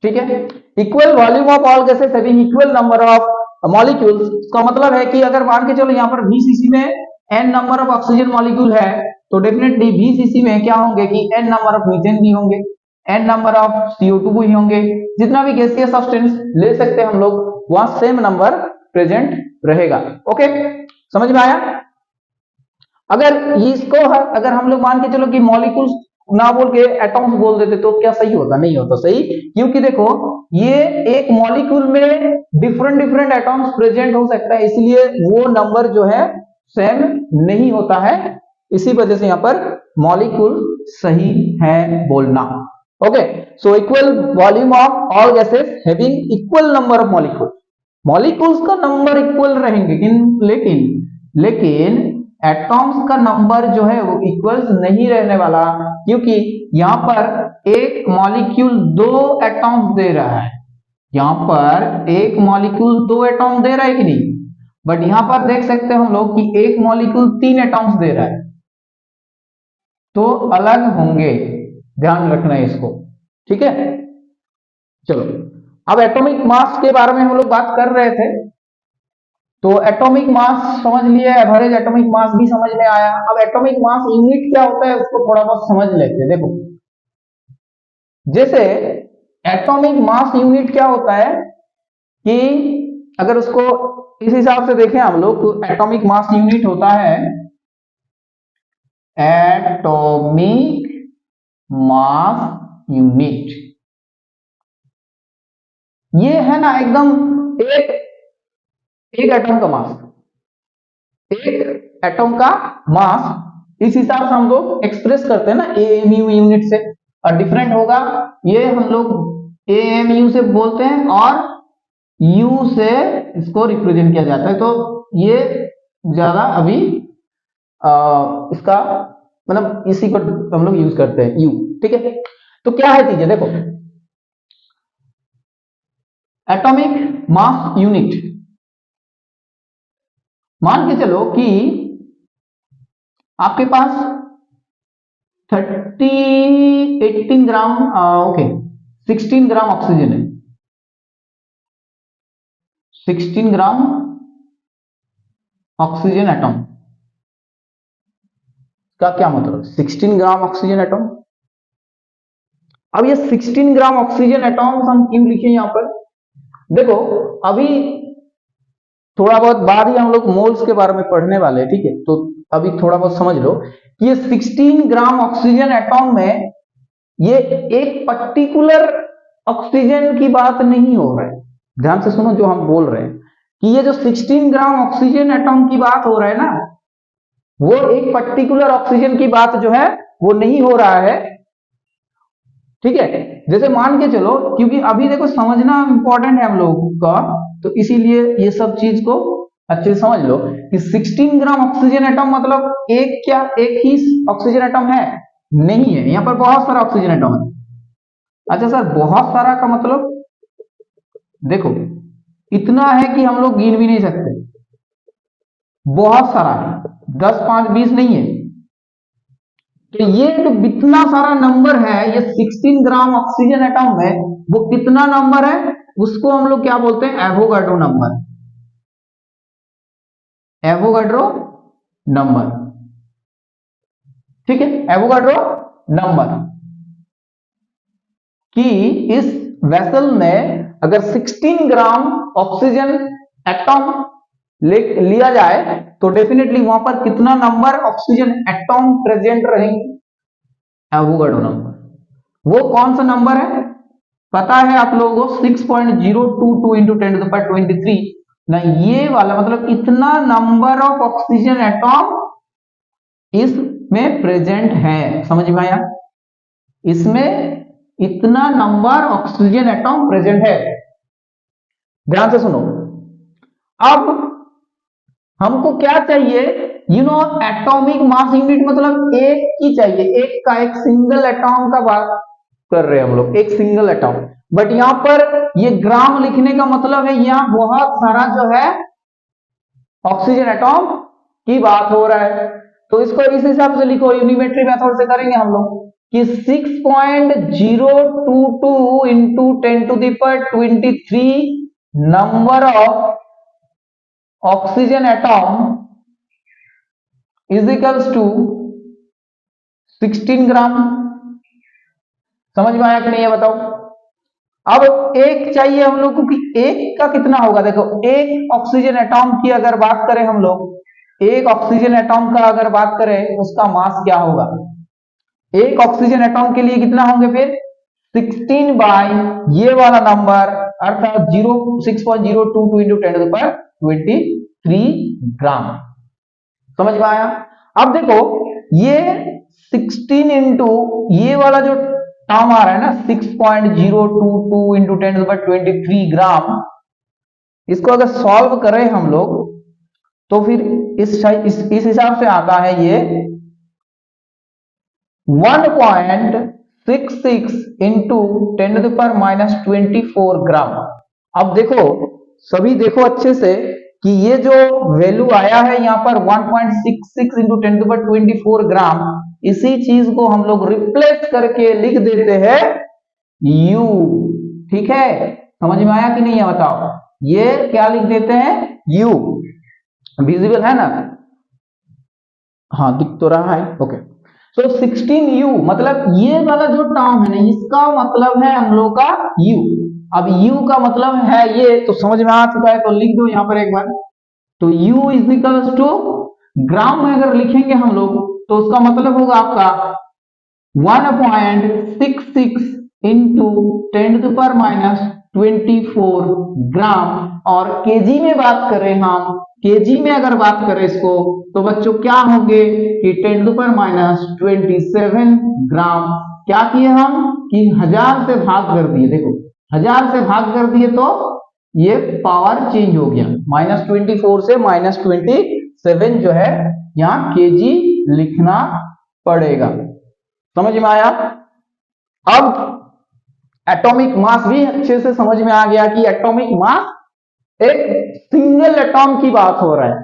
ठीक है, equal volume of all gases having equal number of molecules का मतलब है कि अगर मान के चलो यहां पर VCC में n number of oxygen molecule है तो डेफिनेटली VCC में क्या होंगे कि n नंबर ऑफ मीथेन भी होंगे, n नंबर ऑफ CO2 भी होंगे, जितना भी गैसीय सब्सटेंस ले सकते हैं हम लोग वहां सेम नंबर प्रेजेंट रहेगा। ओके, समझ में आया। अगर इसको अगर हम लोग मान के चलो कि मॉलिक्यूल्स ना बोल के एटॉम्स बोल देते तो क्या सही होता? नहीं होता सही, क्योंकि देखो ये एक मॉलिक्यूल में डिफरेंट एटॉम्स प्रेजेंट हो सकता है, इसलिए वो नंबर जो है सेम नहीं होता है, इसी वजह से यहां पर मॉलिक्यूल सही है बोलना। Okay, so equal volume of all gases having equal number of molecules का नंबर इक्वल रहेंगे, लेकिन एटॉम्स का नंबर जो है वो इक्वल नहीं रहने वाला, क्योंकि यहां पर एक मॉलिक्यूल 2 एटॉम्स दे रहा है, यहां पर एक मॉलिक्यूल 2 एटॉम दे रहा है कि नहीं, बट यहां पर देख सकते हैं हम लोग कि एक मॉलिक्यूल 3 एटॉम्स दे रहा है, तो अलग होंगे, ध्यान रखना है इसको, ठीक है। चलो, अब एटॉमिक मास के बारे में हम लोग बात कर रहे थे, तो एटॉमिक मास समझ लिए, एवरेज एटॉमिक मास भी समझ में आया। अब एटॉमिक मास यूनिट क्या होता है उसको थोड़ा बहुत समझ लेते हैं। देखो, जैसे एटॉमिक मास यूनिट क्या होता है कि अगर उसको इस हिसाब से देखें हम लोग, तो एटॉमिक मास यूनिट होता है एटॉमिक मास यूनिट, ये है ना एकदम एक एटम का मास, एक एटम का मास इस हिसाब से हम लोग एक्सप्रेस करते हैं ना एएमयू यूनिट से, और डिफरेंट होगा ये हम लोग एएमयू से बोलते हैं और यू से इसको रिप्रेजेंट किया जाता है। तो ये ज्यादा अभी इसका मतलब इसी को हम लोग यूज करते हैं यू, ठीक है। तो क्या है चीजें, देखो एटॉमिक मास यूनिट, मान के चलो कि आपके पास 18 ग्राम ओके 16 ग्राम ऑक्सीजन है, 16 ग्राम ऑक्सीजन एटम का क्या मतलब, 16 ग्राम ऑक्सीजन एटम। अब ये 16 ग्राम ऑक्सीजन एटॉम्स हम क्यों लिखे यहां पर, देखो अभी थोड़ा बहुत बाद ही हम लोग मोल्स के बारे में पढ़ने वाले हैं, ठीक है। तो अभी थोड़ा बहुत समझ लो कि ये 16 ग्राम ऑक्सीजन एटॉम में ये एक पर्टिकुलर ऑक्सीजन की बात नहीं हो रहा है, ध्यान से सुनो जो हम बोल रहे हैं कि ये जो 16 ग्राम ऑक्सीजन एटॉम की बात हो रहा है ना, वो एक पर्टिकुलर ऑक्सीजन की बात जो है वो नहीं हो रहा है, ठीक है। जैसे मान के चलो, क्योंकि अभी देखो समझना इंपॉर्टेंट है हम लोगों का, तो इसीलिए ये सब चीज को अच्छे से समझ लो कि 16 ग्राम ऑक्सीजन एटम मतलब एक ही ऑक्सीजन एटम है, नहीं है, यहां पर बहुत सारा ऑक्सीजन एटम है। अच्छा सर, बहुत सारा का मतलब देखो इतना है कि हम लोग गिन भी नहीं सकते, बहुत सारा है, 10 5 20 नहीं है। तो ये जो इतना सारा नंबर है, ये 16 ग्राम ऑक्सीजन एटम में वो कितना नंबर है, उसको हम लोग क्या बोलते हैं, एवोगाड्रो नंबर, एवोगाड्रो नंबर, ठीक है। एवोगाड्रो नंबर कि इस वेसल में अगर 16 ग्राम ऑक्सीजन एटम लिया जाए तो डेफिनेटली वहां पर कितना नंबर ऑक्सीजन एटम प्रेजेंट रहेंगे, एवोगाड्रो नंबर। वो कौन सा नंबर है पता है आप लोगों को, 6.022 इंटू 10⁻23 ना, ये वाला मतलब इतना नंबर ऑफ ऑक्सीजन एटॉम इसमें प्रेजेंट है, समझ में आया, इसमें इतना नंबर ऑक्सीजन एटॉम प्रेजेंट है। ध्यान से सुनो, अब हमको क्या चाहिए, एटॉमिक मास यूनिट मतलब एक की चाहिए, एक का, एक सिंगल एटॉम का बात कर रहे हैं हम लोग, एक सिंगल एटॉम। बट यहां पर ये ग्राम लिखने का मतलब है यहां बहुत सारा जो है ऑक्सीजन एटॉम की बात हो रहा है, तो इसको इस हिसाब से लिखो, यूनिमेट्री मेथड से करेंगे हम लोग कि 6.022 into 10⁻23 number of oxygen atom is equals to 16 gram. समझ में आया कि नहीं है बताओ। अब एक चाहिए हम लोग को कि एक का कितना होगा, देखो एक ऑक्सीजन एटॉम की अगर बात करें हम लोग, एक ऑक्सीजन एटॉम का अगर बात करें उसका मास क्या होगा, एक ऑक्सीजन एटॉम के लिए कितना होंगे फिर 16 बाय ये वाला नंबर अर्थात 6.022 इंटू 10⁻23 ग्राम। समझ में आया। अब देखो ये 16 इंटू ये वाला जो टर्म आ रहा है ना 6.022 इंटू 10⁻23 ग्राम, इसको अगर सॉल्व करें हम लोग तो फिर इस हिसाब से आता है ये 1.66 इंटू 10⁻24 ग्राम। अब देखो सभी देखो अच्छे से कि ये जो वैल्यू आया है यहाँ पर 1.66 इंटू 10⁻24 ग्राम, इसी चीज को हम लोग रिप्लेस करके लिख देते हैं U। ठीक है, समझ में आया कि नहीं है बताओ? ये क्या लिख देते हैं? U। विजिबल है ना? हाँ दिख तो रहा है। ओके, तो 16U मतलब ये वाला जो टर्म है ना, इसका मतलब है हम लोग का U। अब U का मतलब है ये, तो समझ में आ चुका है, तो लिख दो यहाँ पर एक बार। तो U इज इक्वल्स टू, ग्राम में अगर लिखेंगे हम लोग तो उसका मतलब होगा आपका 1.66 इंटू 10⁻24 ग्राम। और केजी में बात करें हम, केजी में अगर बात करें इसको, तो बच्चों क्या होंगे कि 10⁻27 ग्राम। क्या किए हम कि 1000 से भाग कर दिए, देखो 1000 से भाग कर दिए तो ये पावर चेंज हो गया, -24 से -27 जो है यहाँ केजी लिखना पड़ेगा। समझ में आया? अब एटॉमिक मास भी अच्छे से समझ में आ गया कि एटॉमिक मास एक सिंगल एटॉम की बात हो रहा है।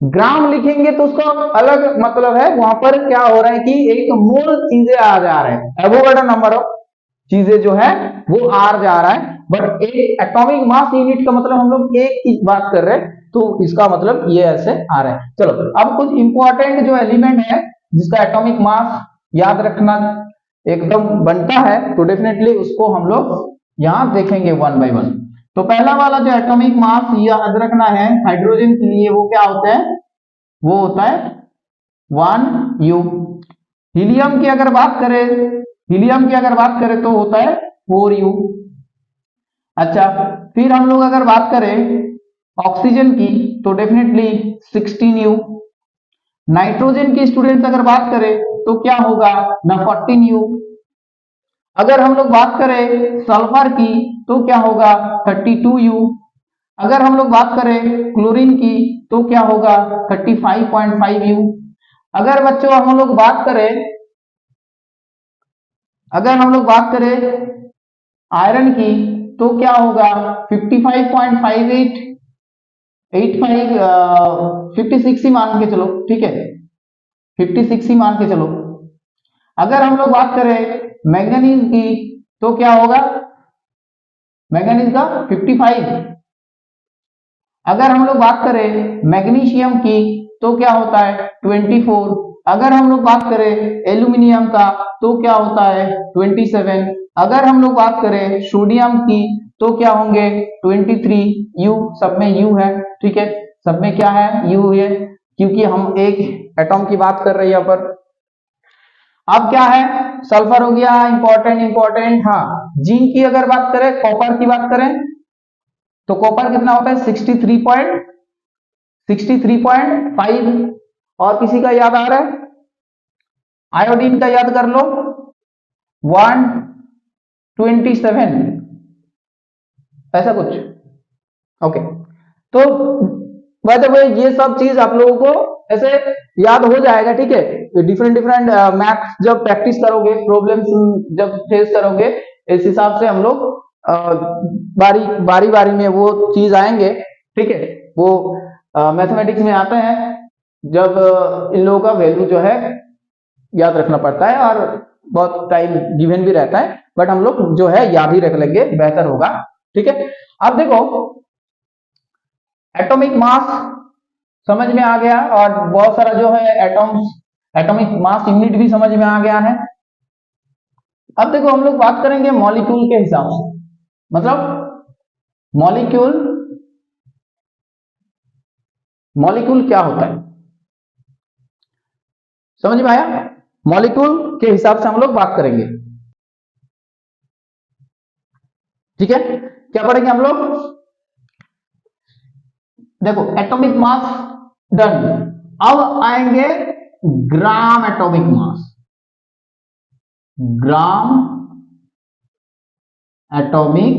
ग्राम लिखेंगे तो उसका अलग मतलब है, वहां पर क्या हो रहा है कि एक मोल चीजें आ जा रहे हैं, एवोगाड्रो नंबर ऑफ चीजें जो है वो आ जा रहा है। बट एक एटॉमिक मास यूनिट का मतलब हम लोग एक की बात कर रहे हैं, तो इसका मतलब ये ऐसे आ रहा है। चलो अब कुछ इंपॉर्टेंट जो एलिमेंट है जिसका एटॉमिक मास याद रखना एकदम बनता है, तो डेफिनेटली उसको हम लोग यहां देखेंगे वन बाय वन। तो पहला वाला जो एटॉमिक मास याद रखना है हाइड्रोजन के लिए, वो क्या होता है? वो होता है 1U। हीलियम की अगर बात करें तो होता है 4U। अच्छा, फिर हम लोग अगर बात करें ऑक्सीजन की तो डेफिनेटली 16U। नाइट्रोजन की स्टूडेंट्स अगर बात करें तो क्या होगा ना 14U। अगर हम लोग बात करें सल्फर की तो क्या होगा 32U। अगर हम लोग बात करें क्लोरीन की तो क्या होगा 35.5U। अगर बच्चों हम लोग बात करें आयरन की तो क्या होगा 55.58, 56 ही मान के चलो, ठीक है 56 ही मान के चलो। अगर हम लोग बात करें मैंगनीज की तो क्या होगा मैंगनीज का 55। अगर हम लोग बात करें मैग्नीशियम की तो क्या होता है 24। अगर हम लोग बात करें एल्यूमिनियम का तो क्या होता है 27। अगर हम लोग बात करें सोडियम की तो क्या होंगे 23। यू, सब में यू है, ठीक है सब में क्या है यू है, क्योंकि हम एक एटॉम की बात कर रहे हैं यहाँ पर। अब क्या है सल्फर हो गया इंपॉर्टेंट। हाँ, जिंक की अगर बात करें, कॉपर की बात करें तो कॉपर कितना होता है 63.5। और किसी का याद आ रहा है? आयोडीन का याद कर लो 127, ऐसा कुछ। ओके, तो बाय द वे ये सब चीज आप लोगों को ऐसे याद हो जाएगा, ठीक है। डिफरेंट मैथ्स जब प्रैक्टिस करोगे, प्रॉब्लम्स जब फेस करोगे, इस हिसाब से हम लोग बारी में वो चीज आएंगे, ठीक है। वो मैथमेटिक्स में आता है जब इन लोगों का वैल्यू जो है याद रखना पड़ता है, और बहुत टाइम गिवन भी रहता है, बट हम लोग जो है याद ही रख लेंगे, बेहतर होगा, ठीक है। अब देखो एटॉमिक मास समझ में आ गया, और बहुत सारा जो है एटॉमिक मास यूनिट भी समझ में आ गया है। अब देखो हम लोग बात करेंगे मॉलिक्यूल के हिसाब से, मतलब मॉलिक्यूल क्या होता है, समझ में आया? मॉलिक्यूल के हिसाब से हम लोग बात करेंगे, ठीक है। क्या पढ़ेंगे हम लोग? देखो एटॉमिक मास डन, अब आएंगे ग्राम एटॉमिक मास। ग्राम एटॉमिक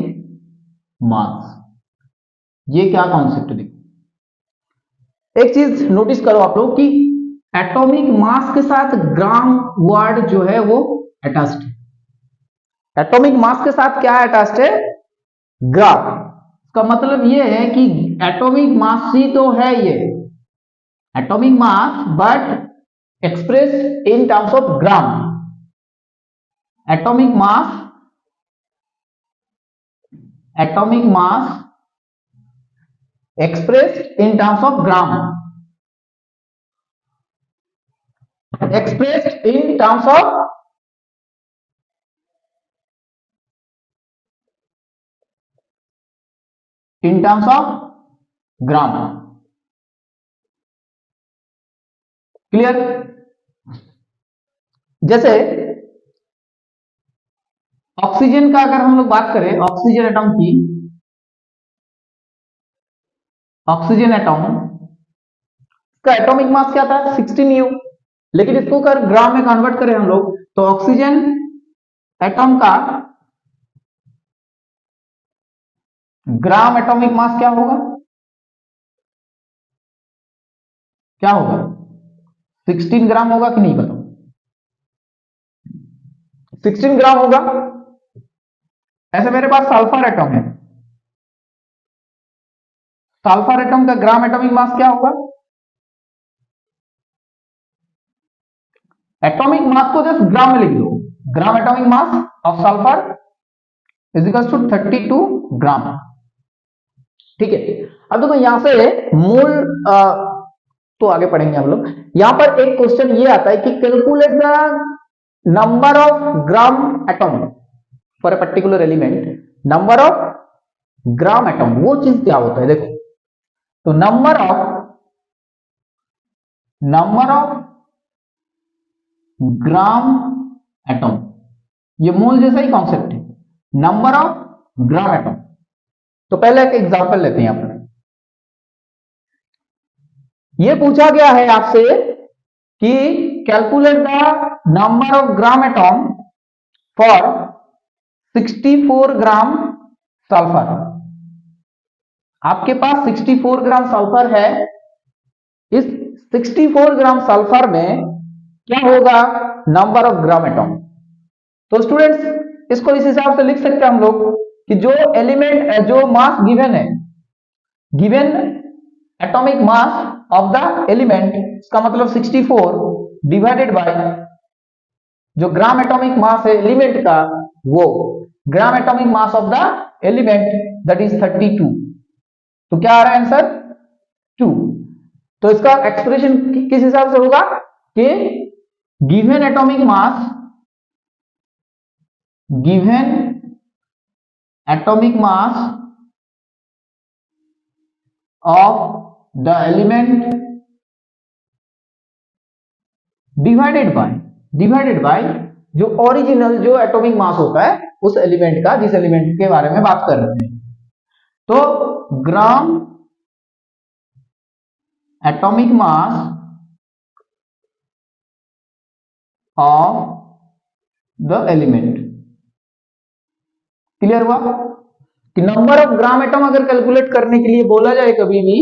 मास, ये क्या कॉन्सेप्ट है? एक चीज नोटिस करो आप लोग कि एटॉमिक मास के साथ ग्राम वर्ड जो है वो अटैच्ड है। एटॉमिक मास के साथ क्या अटैच्ड है? ग्राम। इसका मतलब ये है कि एटॉमिक मास ही तो है ये, atomic mass, but express in terms of gram. Atomic mass, atomic mass expressed in terms of gram, expressed in terms of gram. Clear? जैसे ऑक्सीजन का अगर हम लोग बात करें, ऑक्सीजन एटम की, ऑक्सीजन एटम का एटॉमिक मास क्या था 16U, लेकिन इसको अगर ग्राम में कन्वर्ट करें हम लोग तो ऑक्सीजन एटम का ग्राम एटॉमिक मास क्या होगा, क्या होगा 16 ग्राम होगा कि नहीं बताओ? 16 ग्राम होगा। ऐसे मेरे पास सल्फर एटम है, सल्फर एटम का ग्राम एटॉमिक मास क्या होगा? एटॉमिक मास को जस्ट ग्राम में लिख दो, gram atomic mass of sulphur is equal to 32 gram. ठीक है, अब देखो यहां से मूल तो आगे पढ़ेंगे हम लोग। यहां पर एक क्वेश्चन ये आता है कि calculate the number of gram atom for a particular element. Number of gram atom वो चीज क्या होता है? देखो, तो नंबर ऑफ ग्राम एटम, ये मोल जैसा ही कॉन्सेप्ट है, नंबर ऑफ ग्राम एटम। तो पहले एक एग्जांपल लेते हैं यहां पर। ये पूछा गया है आपसे कि calculate the number of gram atom for 64 gram sulphur. आपके पास 64 ग्राम सल्फर है, इस 64 ग्राम सल्फर में क्या होगा नंबर ऑफ ग्राम एटम। तो स्टूडेंट्स इसको इस हिसाब से लिख सकते हैं हम लोग कि जो एलिमेंट, जो मास गिवन है, given atomic mass of the element, इसका मतलब 64 डिवाइडेड बाय जो ग्राम एटॉमिक मास है एलिमेंट का, वो ग्राम atomic mass of the element that is 32। तो क्या आ रहा है आंसर 2। तो इसका एक्सप्रेशन किस हिसाब से होगा कि given atomic mass, given atomic mass of the element divided by जो ओरिजिनल जो एटॉमिक मास होता है उस एलिमेंट का, जिस एलिमेंट के बारे में बात कर रहे हैं। तो ग्राम atomic mass of the element. Clear हुआ कि नंबर ऑफ ग्राम एटम अगर कैलकुलेट करने के लिए बोला जाए कभी भी,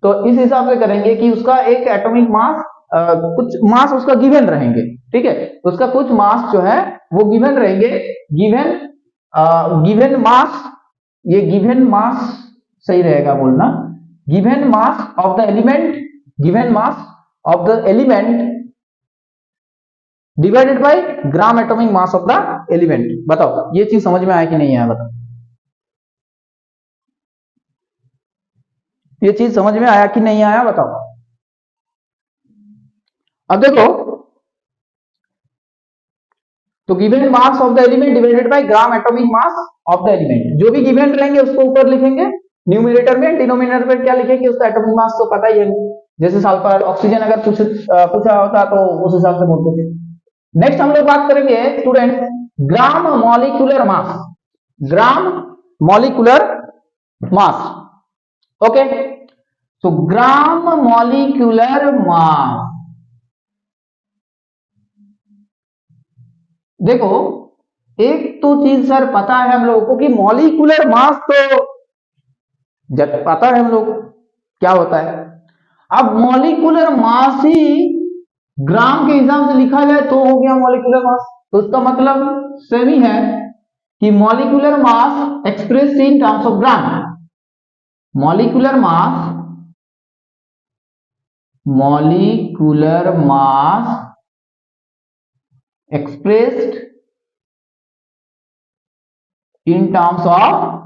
तो इस हिसाब से करेंगे कि उसका एक एटॉमिक मास, कुछ मास उसका गिवन रहेंगे। ठीक है, उसका कुछ मास जो है वो गिवन रहेंगे, गिवन मास, ये गिवन मास सही रहेगा बोलना, given mass of the element, given mass of the element divided by gram atomic mass of the element. बताओ ये चीज समझ में आया कि नहीं आया? बताओ ये चीज समझ में आया कि नहीं आया? बताओ। अब देखो, तो given mass of the element divided by gram atomic mass of the element, जो भी गिवन रहेंगे उसको ऊपर लिखेंगे न्यूमरेटर में, डिनोमिनेटर में क्या लिखेंगे उसका एटॉमिक मास तो पता ही है, जैसे सल्फर ऑक्सीजन अगर पूछा होता तो उस हिसाब से बोलते थे। नेक्स्ट हम लोग बात करेंगे स्टूडेंट ग्राम मॉलिक्यूलर मास, ग्राम मॉलिक्यूलर मास। ओके, तो ग्राम मॉलिक्यूलर मास, देखो एक तो चीज सर पता है हम लोगों को कि मॉलिक्यूलर मास तो पता है हम लोग क्या होता है। अब मॉलिक्यूलर मास ही ग्राम के हिसाब से लिखा जाए तो हो गया मॉलिक्यूलर मास। तो उसका मतलब सेम ही है कि molecular mass express in terms of gram, molecular mass expressed in terms of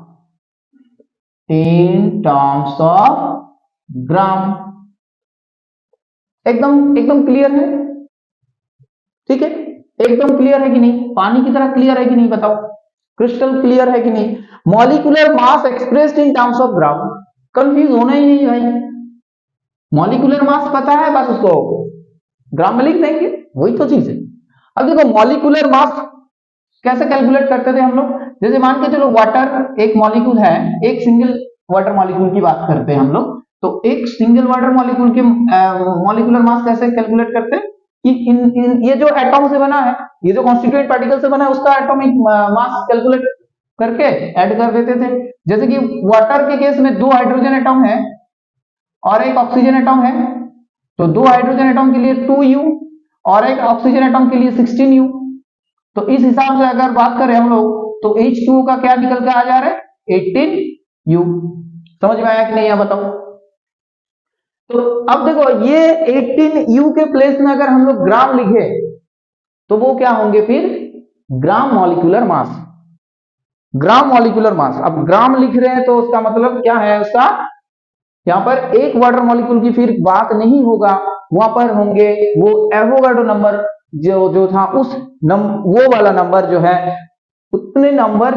ग्राम। एकदम क्लियर है, ठीक है, एकदम क्लियर है कि नहीं, पानी की तरह क्लियर है कि नहीं, बताओ, क्रिस्टल क्लियर है कि नहीं। Molecular mass expressed in terms of gram, confuse होना ही नहीं भाई, मॉलिक्यूलर मास पता है, बस उसको ग्राम में लिख देंगे, वही तो चीज है। अब देखो मॉलिक्यूलर मास कैसे कैलकुलेट करते थे हम लोग, जैसे मान के चलो वाटर एक मॉलिक्यूल है, एक सिंगल वाटर मॉलिक्यूल की बात करते हैं हम लोग, तो एक सिंगल वाटर मॉलिक्यूल के मॉलिक्यूलर मास कैसे कैलकुलेट करते हैं कि ये जो एटॉम से बना है, ये जो कॉन्स्टिट्यूएंट पार्टिकल से बना है, उसका एटॉमिक मास कैलकुलेट करके ऐड कर देते थे। जैसे कि वाटर के केस में 2 हाइड्रोजन एटॉम है और एक ऑक्सीजन एटॉम है, तो 2 हाइड्रोजन एटॉम के लिए 2U और एक ऑक्सीजन एटॉम के लिए 16U। तो इस हिसाब से अगर बात करें हम लोग, तो H2O का क्या निकल के आ जा रहा है, 18U। समझ में आया कि नहीं, बताओ। तो अब देखो ये 18U के प्लेस में अगर हम लोग ग्राम लिखे तो वो क्या होंगे फिर, ग्राम मॉलिक्यूलर मास। ग्राम मॉलिक्यूलर मास, अब ग्राम लिख रहे हैं तो उसका मतलब क्या है, उसका यहां पर एक वाटर मॉलिक्यूल की फिर बात नहीं होगा, वहां पर होंगे वो एवोगाड्रो नंबर जो था, वो वाला नंबर जो है, उतने नंबर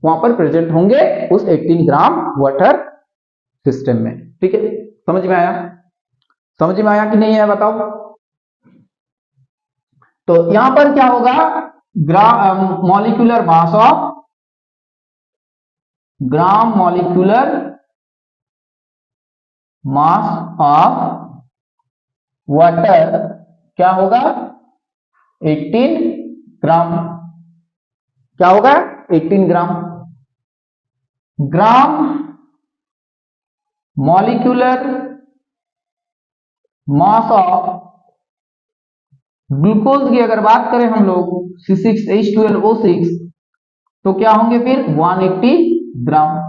वहां पर प्रेजेंट होंगे उस 18 ग्राम वाटर सिस्टम में। ठीक है, समझ में आया, समझ में आया कि नहीं है, बताओ। तो यहां पर क्या होगा, molecular mass of gram molecular mass of water क्या होगा, 18 ग्राम। क्या होगा, 18 gram. Gram molecular mass of glucose की अगर बात करें हम लोग, C6H12O6, तो क्या होंगे फिर 180 ग्राम।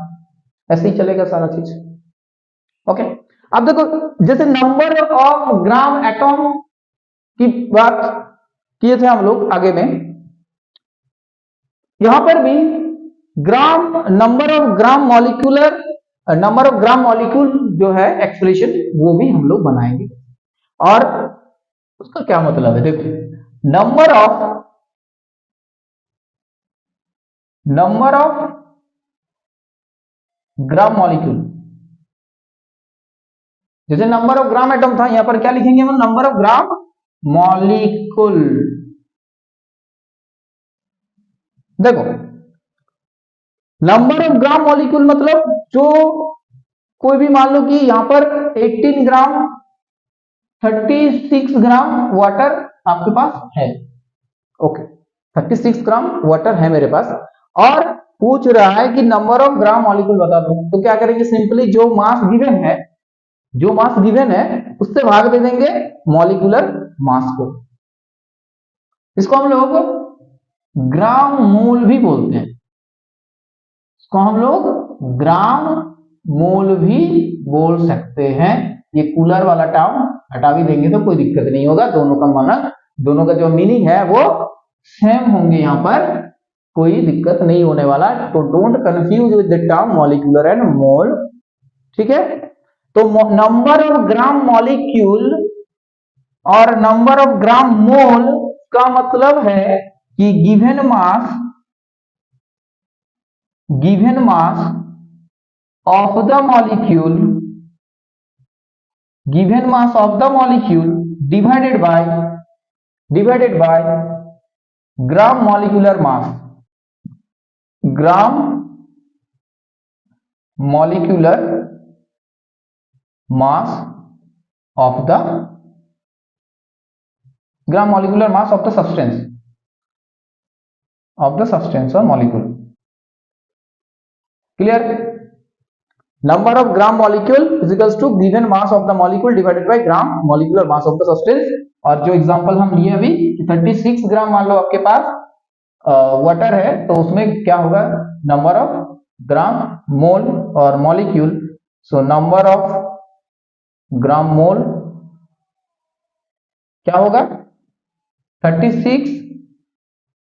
ऐसे ही चलेगा सारा चीज। ओके, अब देखो जैसे नंबर ऑफ ग्राम एटॉम की बात किए थे हम लोग आगे में, यहां पर भी ग्राम नंबर ऑफ ग्राम मॉलिक्यूल जो है एक्सप्रेशन, वो भी हम लोग बनाएंगे। और उसका क्या मतलब है, देखो नंबर ऑफ ग्राम मॉलिक्यूल, जैसे नंबर ऑफ ग्राम एटम था, यहां पर क्या लिखेंगे हम, नंबर ऑफ ग्राम मॉलिक्यूल। देखो नंबर ऑफ ग्राम मॉलिक्यूल मतलब जो कोई भी मान लो कि यहां पर 18 ग्राम 36 ग्राम वाटर आपके पास है। ओके, 36 ग्राम वाटर है मेरे पास, और पूछ रहा है कि नंबर ऑफ ग्राम मॉलिक्यूल बता दो, तो क्या करेंगे, सिंपली जो मास गिवन है उससे भाग दे देंगे मॉलिक्यूलर मास को। इसको हम लोग ग्राम मोल भी बोलते हैं, इसको हम लोग ग्राम मोल भी बोल सकते हैं। ये कूलर वाला टर्म हटा भी देंगे तो कोई दिक्कत नहीं होगा, दोनों का जो मीनिंग है वो सेम होंगे, यहां पर कोई दिक्कत नहीं होने वाला। तो don't confuse with the term molecular and mole. ठीक है, तो नंबर ऑफ ग्राम मॉलिक्यूल और नंबर ऑफ ग्राम मोल का मतलब है कि given mass of the molecule divided by gram molecular mass, gram molecular mass of the substance और molecule. Clear, number of gram molecule is equals to given mass of the molecule divided by gram molecular mass of the substance. और जो example हम लिए अभी 36 ग्राम मान लो आपके पास water है, तो उसमें क्या होगा, नंबर ऑफ ग्राम मोल और molecule so number of gram मोल क्या होगा 36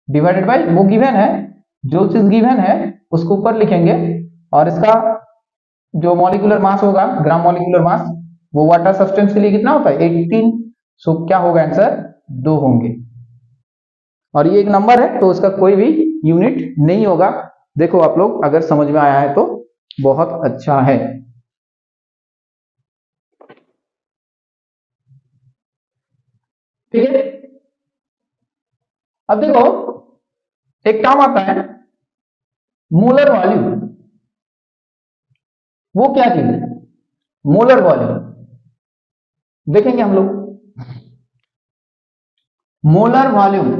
डिवाइडेड बाई, वो गिवन है, जो चीज गिवन है उसको ऊपर लिखेंगे और इसका जो मॉलिक्यूलर मास होगा, ग्राम मॉलिक्यूलर मास, वो वाटर सब्सटेंस के लिए कितना होता है 18। सो क्या होगा आंसर 2 होंगे। और ये एक नंबर है तो उसका कोई भी यूनिट नहीं होगा। देखो आप लोग अगर समझ में आया है तो बहुत अच्छा है। ठीक है, अब देखो एक टर्म आता है मोलर वॉल्यूम। वो क्या चीज है मोलर वॉल्यूम, देखेंगे हम लोग। मोलर वॉल्यूम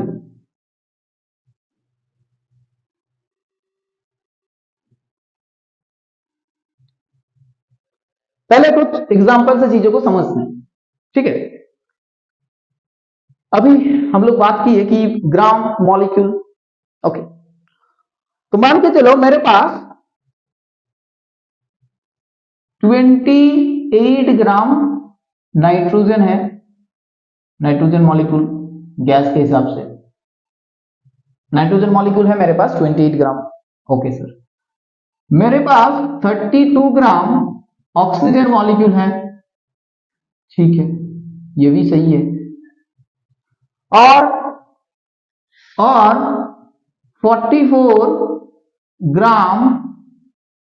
पहले कुछ एग्जांपल से चीजों को समझते हैं। ठीक है, अभी हम लोग बात की है कि ग्राम मॉलिक्यूल। ओके, तो मान के चलो मेरे पास 28 ग्राम नाइट्रोजन है, नाइट्रोजन मॉलिक्यूल गैस के हिसाब से नाइट्रोजन मॉलिक्यूल है मेरे पास 28 ग्राम। ओके सर, मेरे पास 32 ग्राम ऑक्सीजन मॉलिक्यूल है। ठीक है, ये भी सही है। और 44 ग्राम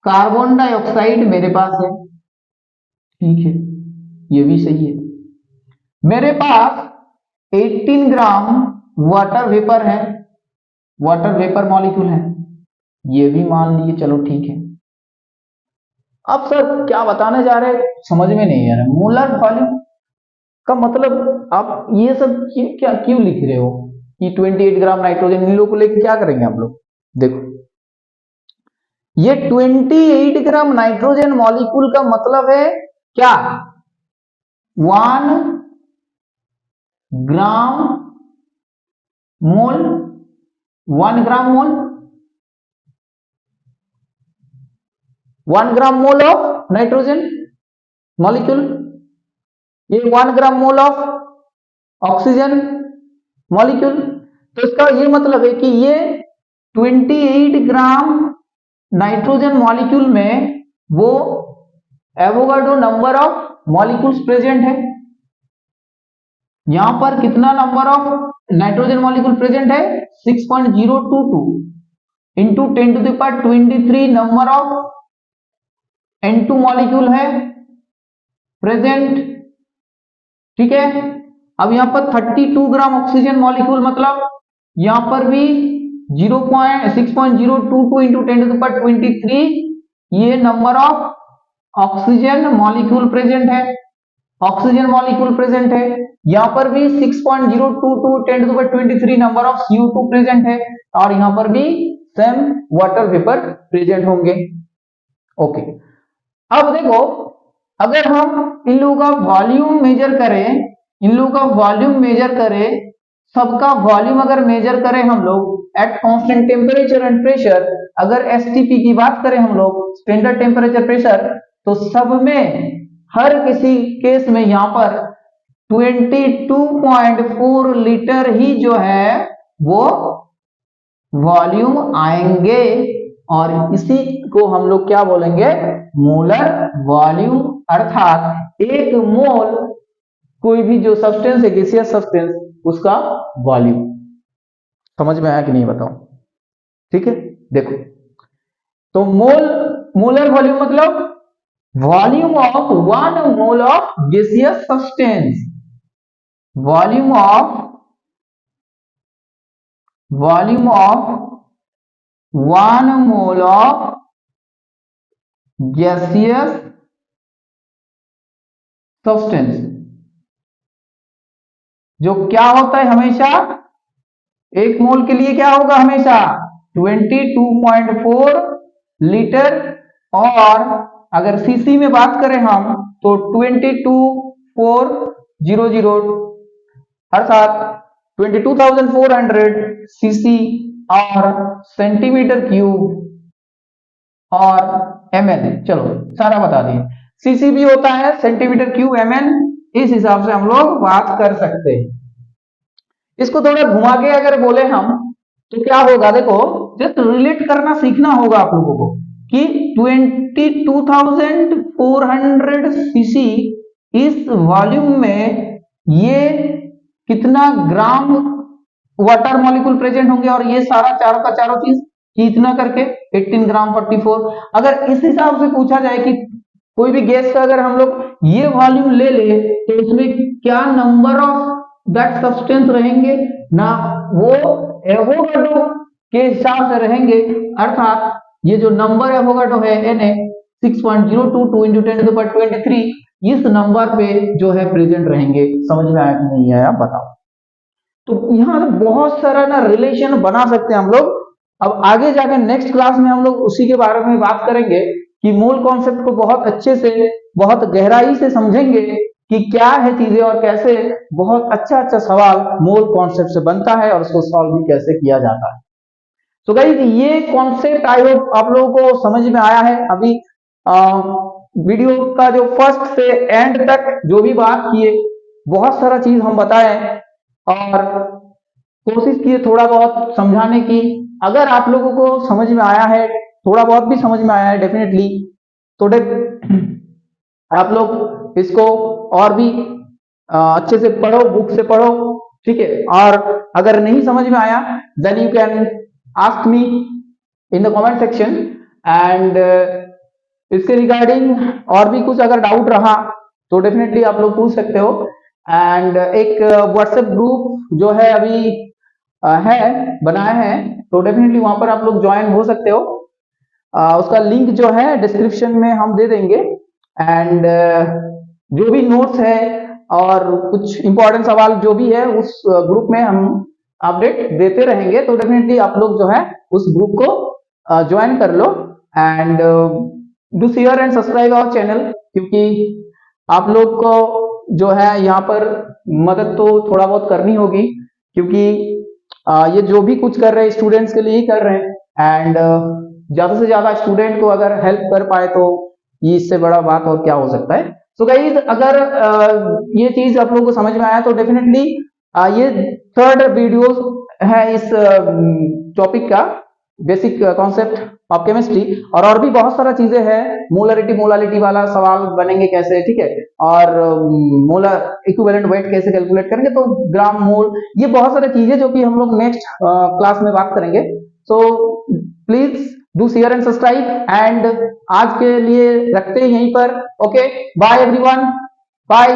कार्बन डाइऑक्साइड मेरे पास है। ठीक है, ये भी सही है। मेरे पास 18 ग्राम वाटर वेपर है, वाटर वेपर मॉलिक्यूल है, ये भी मान लिए, चलो ठीक है। अब सर क्या बताने जा रहे हैं समझ में नहीं आ रहा। मोलर वॉल्यूम का मतलब आप ये सब क्या क्यों लिख रहे हो कि 28 ग्राम नाइट्रोजन, इन लोगों को लेकर क्या करेंगे आप लोग। देखो ये 28 ग्राम नाइट्रोजन मॉलिक्यूल का मतलब है क्या 1 ग्राम मोल, 1 ग्राम मोल, 1 ग्राम मोल ऑफ नाइट्रोजन मॉलिक्यूल, ये 1 ग्राम मोल ऑफ ऑक्सीजन मॉलिक्यूल। तो इसका ये मतलब है कि ये 28 ग्राम नाइट्रोजन मॉलिक्यूल में वो Avogadro number of molecules present है। यहां पर कितना number of nitrogen molecule present है 6.022 into 10 to the power 23 number of N2 molecule है प्रेजेंट। ठीक है, अब यहां पर 32 ग्राम ऑक्सीजन मॉलिक्यूल मतलब यहां पर भी 6.022 इंटू 10 टू द पावर 23 ये number of oxygen molecule present है, ऑक्सीजन मॉलिक्यूल प्रेजेंट है। यहां पर भी 6.022 10 to the power 23 number of CO2 present है और यहां पर भी सेम वाटर वेपर प्रेजेंट होंगे। ओके, अब देखो अगर हम इन लोगों का वॉल्यूम मेजर करें, इन लोगों का वॉल्यूम मेजर करें, सबका वॉल्यूम अगर मेजर करें हम लोग at constant temperature and pressure, अगर एसटीपी की बात करें हम लोग स्टैंडर्ड टेम्परेचर प्रेशर, तो सब में हर किसी केस में यहां पर 22.4 लीटर ही जो है वो वॉल्यूम आएंगे और इसी को हम लोग क्या बोलेंगे मोलर वॉल्यूम, अर्थात एक मोल कोई भी जो सब्सटेंस है गैसियस सब्सटेंस उसका वॉल्यूम। समझ में आया कि नहीं बताओ। ठीक है, देखो तो मोलर वॉल्यूम मतलब volume of 1 mole of gaseous substance, volume of 1 mole of gaseous substance, जो क्या होता है हमेशा एक मोल के लिए क्या होगा हमेशा 22.4 लीटर, और अगर सीसी में बात करें हम तो 22,400 अर्थात 22,400 सीसी और सेंटीमीटर क्यूब और ml, चलो सारा बता दिए। सीसीबी होता है सेंटीमीटर क्यूब ml, इस हिसाब से हम लोग बात कर सकते हैं। इसको थोड़ा घुमा के अगर बोले हम तो क्या होगा, देखो जस्ट रिलेट करना सीखना होगा आप लोगों को कि 22,400 सीसी इस वॉल्यूम में ये कितना ग्राम वाटर मॉलिक्यूल प्रेजेंट होंगे, और ये सारा चारों का चारों चीज कितना करके 18 ग्राम 44। अगर इस हिसाब से पूछा जाए कि कोई भी गैस का अगर हम लोग ये वॉल्यूम ले ले तो उसमें क्या नंबर ऑफ दैट सब्सटेंस रहेंगे ना, वो एवोगाड्रो के हिसाब से रहेंगे। अर्थात ये जो नंबर एवोगाड्रो है Na 6.022 into 10⁻23 इस नंबर पे जो है प्रेजेंट रहेंगे। समझ में आया कि नहीं आया बताओ। तो यहाँ बहुत सारा ना रिलेशन बना सकते हैं हम लोग। अब आगे जाकर नेक्स्ट क्लास में हम लोग उसी के बारे में बात करेंगे कि मोल कॉन्सेप्ट को बहुत अच्छे से बहुत गहराई से समझेंगे कि क्या है चीजें और कैसे बहुत अच्छा सवाल मोल कॉन्सेप्ट से बनता है और उसको सॉल्व भी कैसे किया जाता है। तो गाइस ये कॉन्सेप्ट आई होप आप लोगों को समझ में आया है। अभी वीडियो का जो फर्स्ट से एंड तक जो भी बात किए बहुत सारा चीज हम बताए और कोशिश किए थोड़ा बहुत समझाने की। अगर आप लोगों को समझ में आया है, थोड़ा बहुत भी समझ में आया है डेफिनेटली, तो आप लोग इसको और भी अच्छे से पढ़ो, बुक से पढ़ो, ठीक है। और अगर नहीं समझ में आया then you can ask me in the comment section and इसके रिगार्डिंग और भी कुछ अगर डाउट रहा तो डेफिनेटली आप लोग पूछ सकते हो। एंड एक व्हाट्सएप ग्रुप जो है अभी है बनाया है, तो डेफिनेटली वहां पर आप लोग ज्वाइन हो सकते हो। उसका लिंक जो है डिस्क्रिप्शन में हम दे देंगे। एंड जो भी नोट्स है और कुछ इंपॉर्टेंट सवाल जो भी है उस ग्रुप में हम अपडेट देते रहेंगे। तो डेफिनेटली आप लोग जो है उस ग्रुप को ज्वाइन कर लो and do share and subscribe our channel, क्योंकि आप लोग को जो है यहाँ पर मदद तो थोड़ा बहुत करनी होगी, क्योंकि ये जो भी कुछ कर रहे हैं स्टूडेंट्स के लिए ही कर रहे हैं। एंड ज्यादा से ज्यादा स्टूडेंट को अगर हेल्प कर पाए तो ये इससे बड़ा बात और क्या हो सकता है। सो गाइस अगर ये चीज आप लोगों को समझ में आया तो डेफिनेटली ये थर्ड वीडियो है इस टॉपिक का, बेसिक कॉन्सेप्ट ऑफ केमिस्ट्री। और भी बहुत सारा चीजें हैं, मोलरिटी मोलालिटी वाला सवाल बनेंगे कैसे, ठीक है, और मोलर इक्विवेलेंट वेट कैसे कैलकुलेट करेंगे, तो ग्राम मोल, ये बहुत सारी चीजें जो कि हम लोग नेक्स्ट क्लास में बात करेंगे। So please do share and subscribe and आज के लिए रखते हैं यहीं पर। Okay, bye everyone, bye.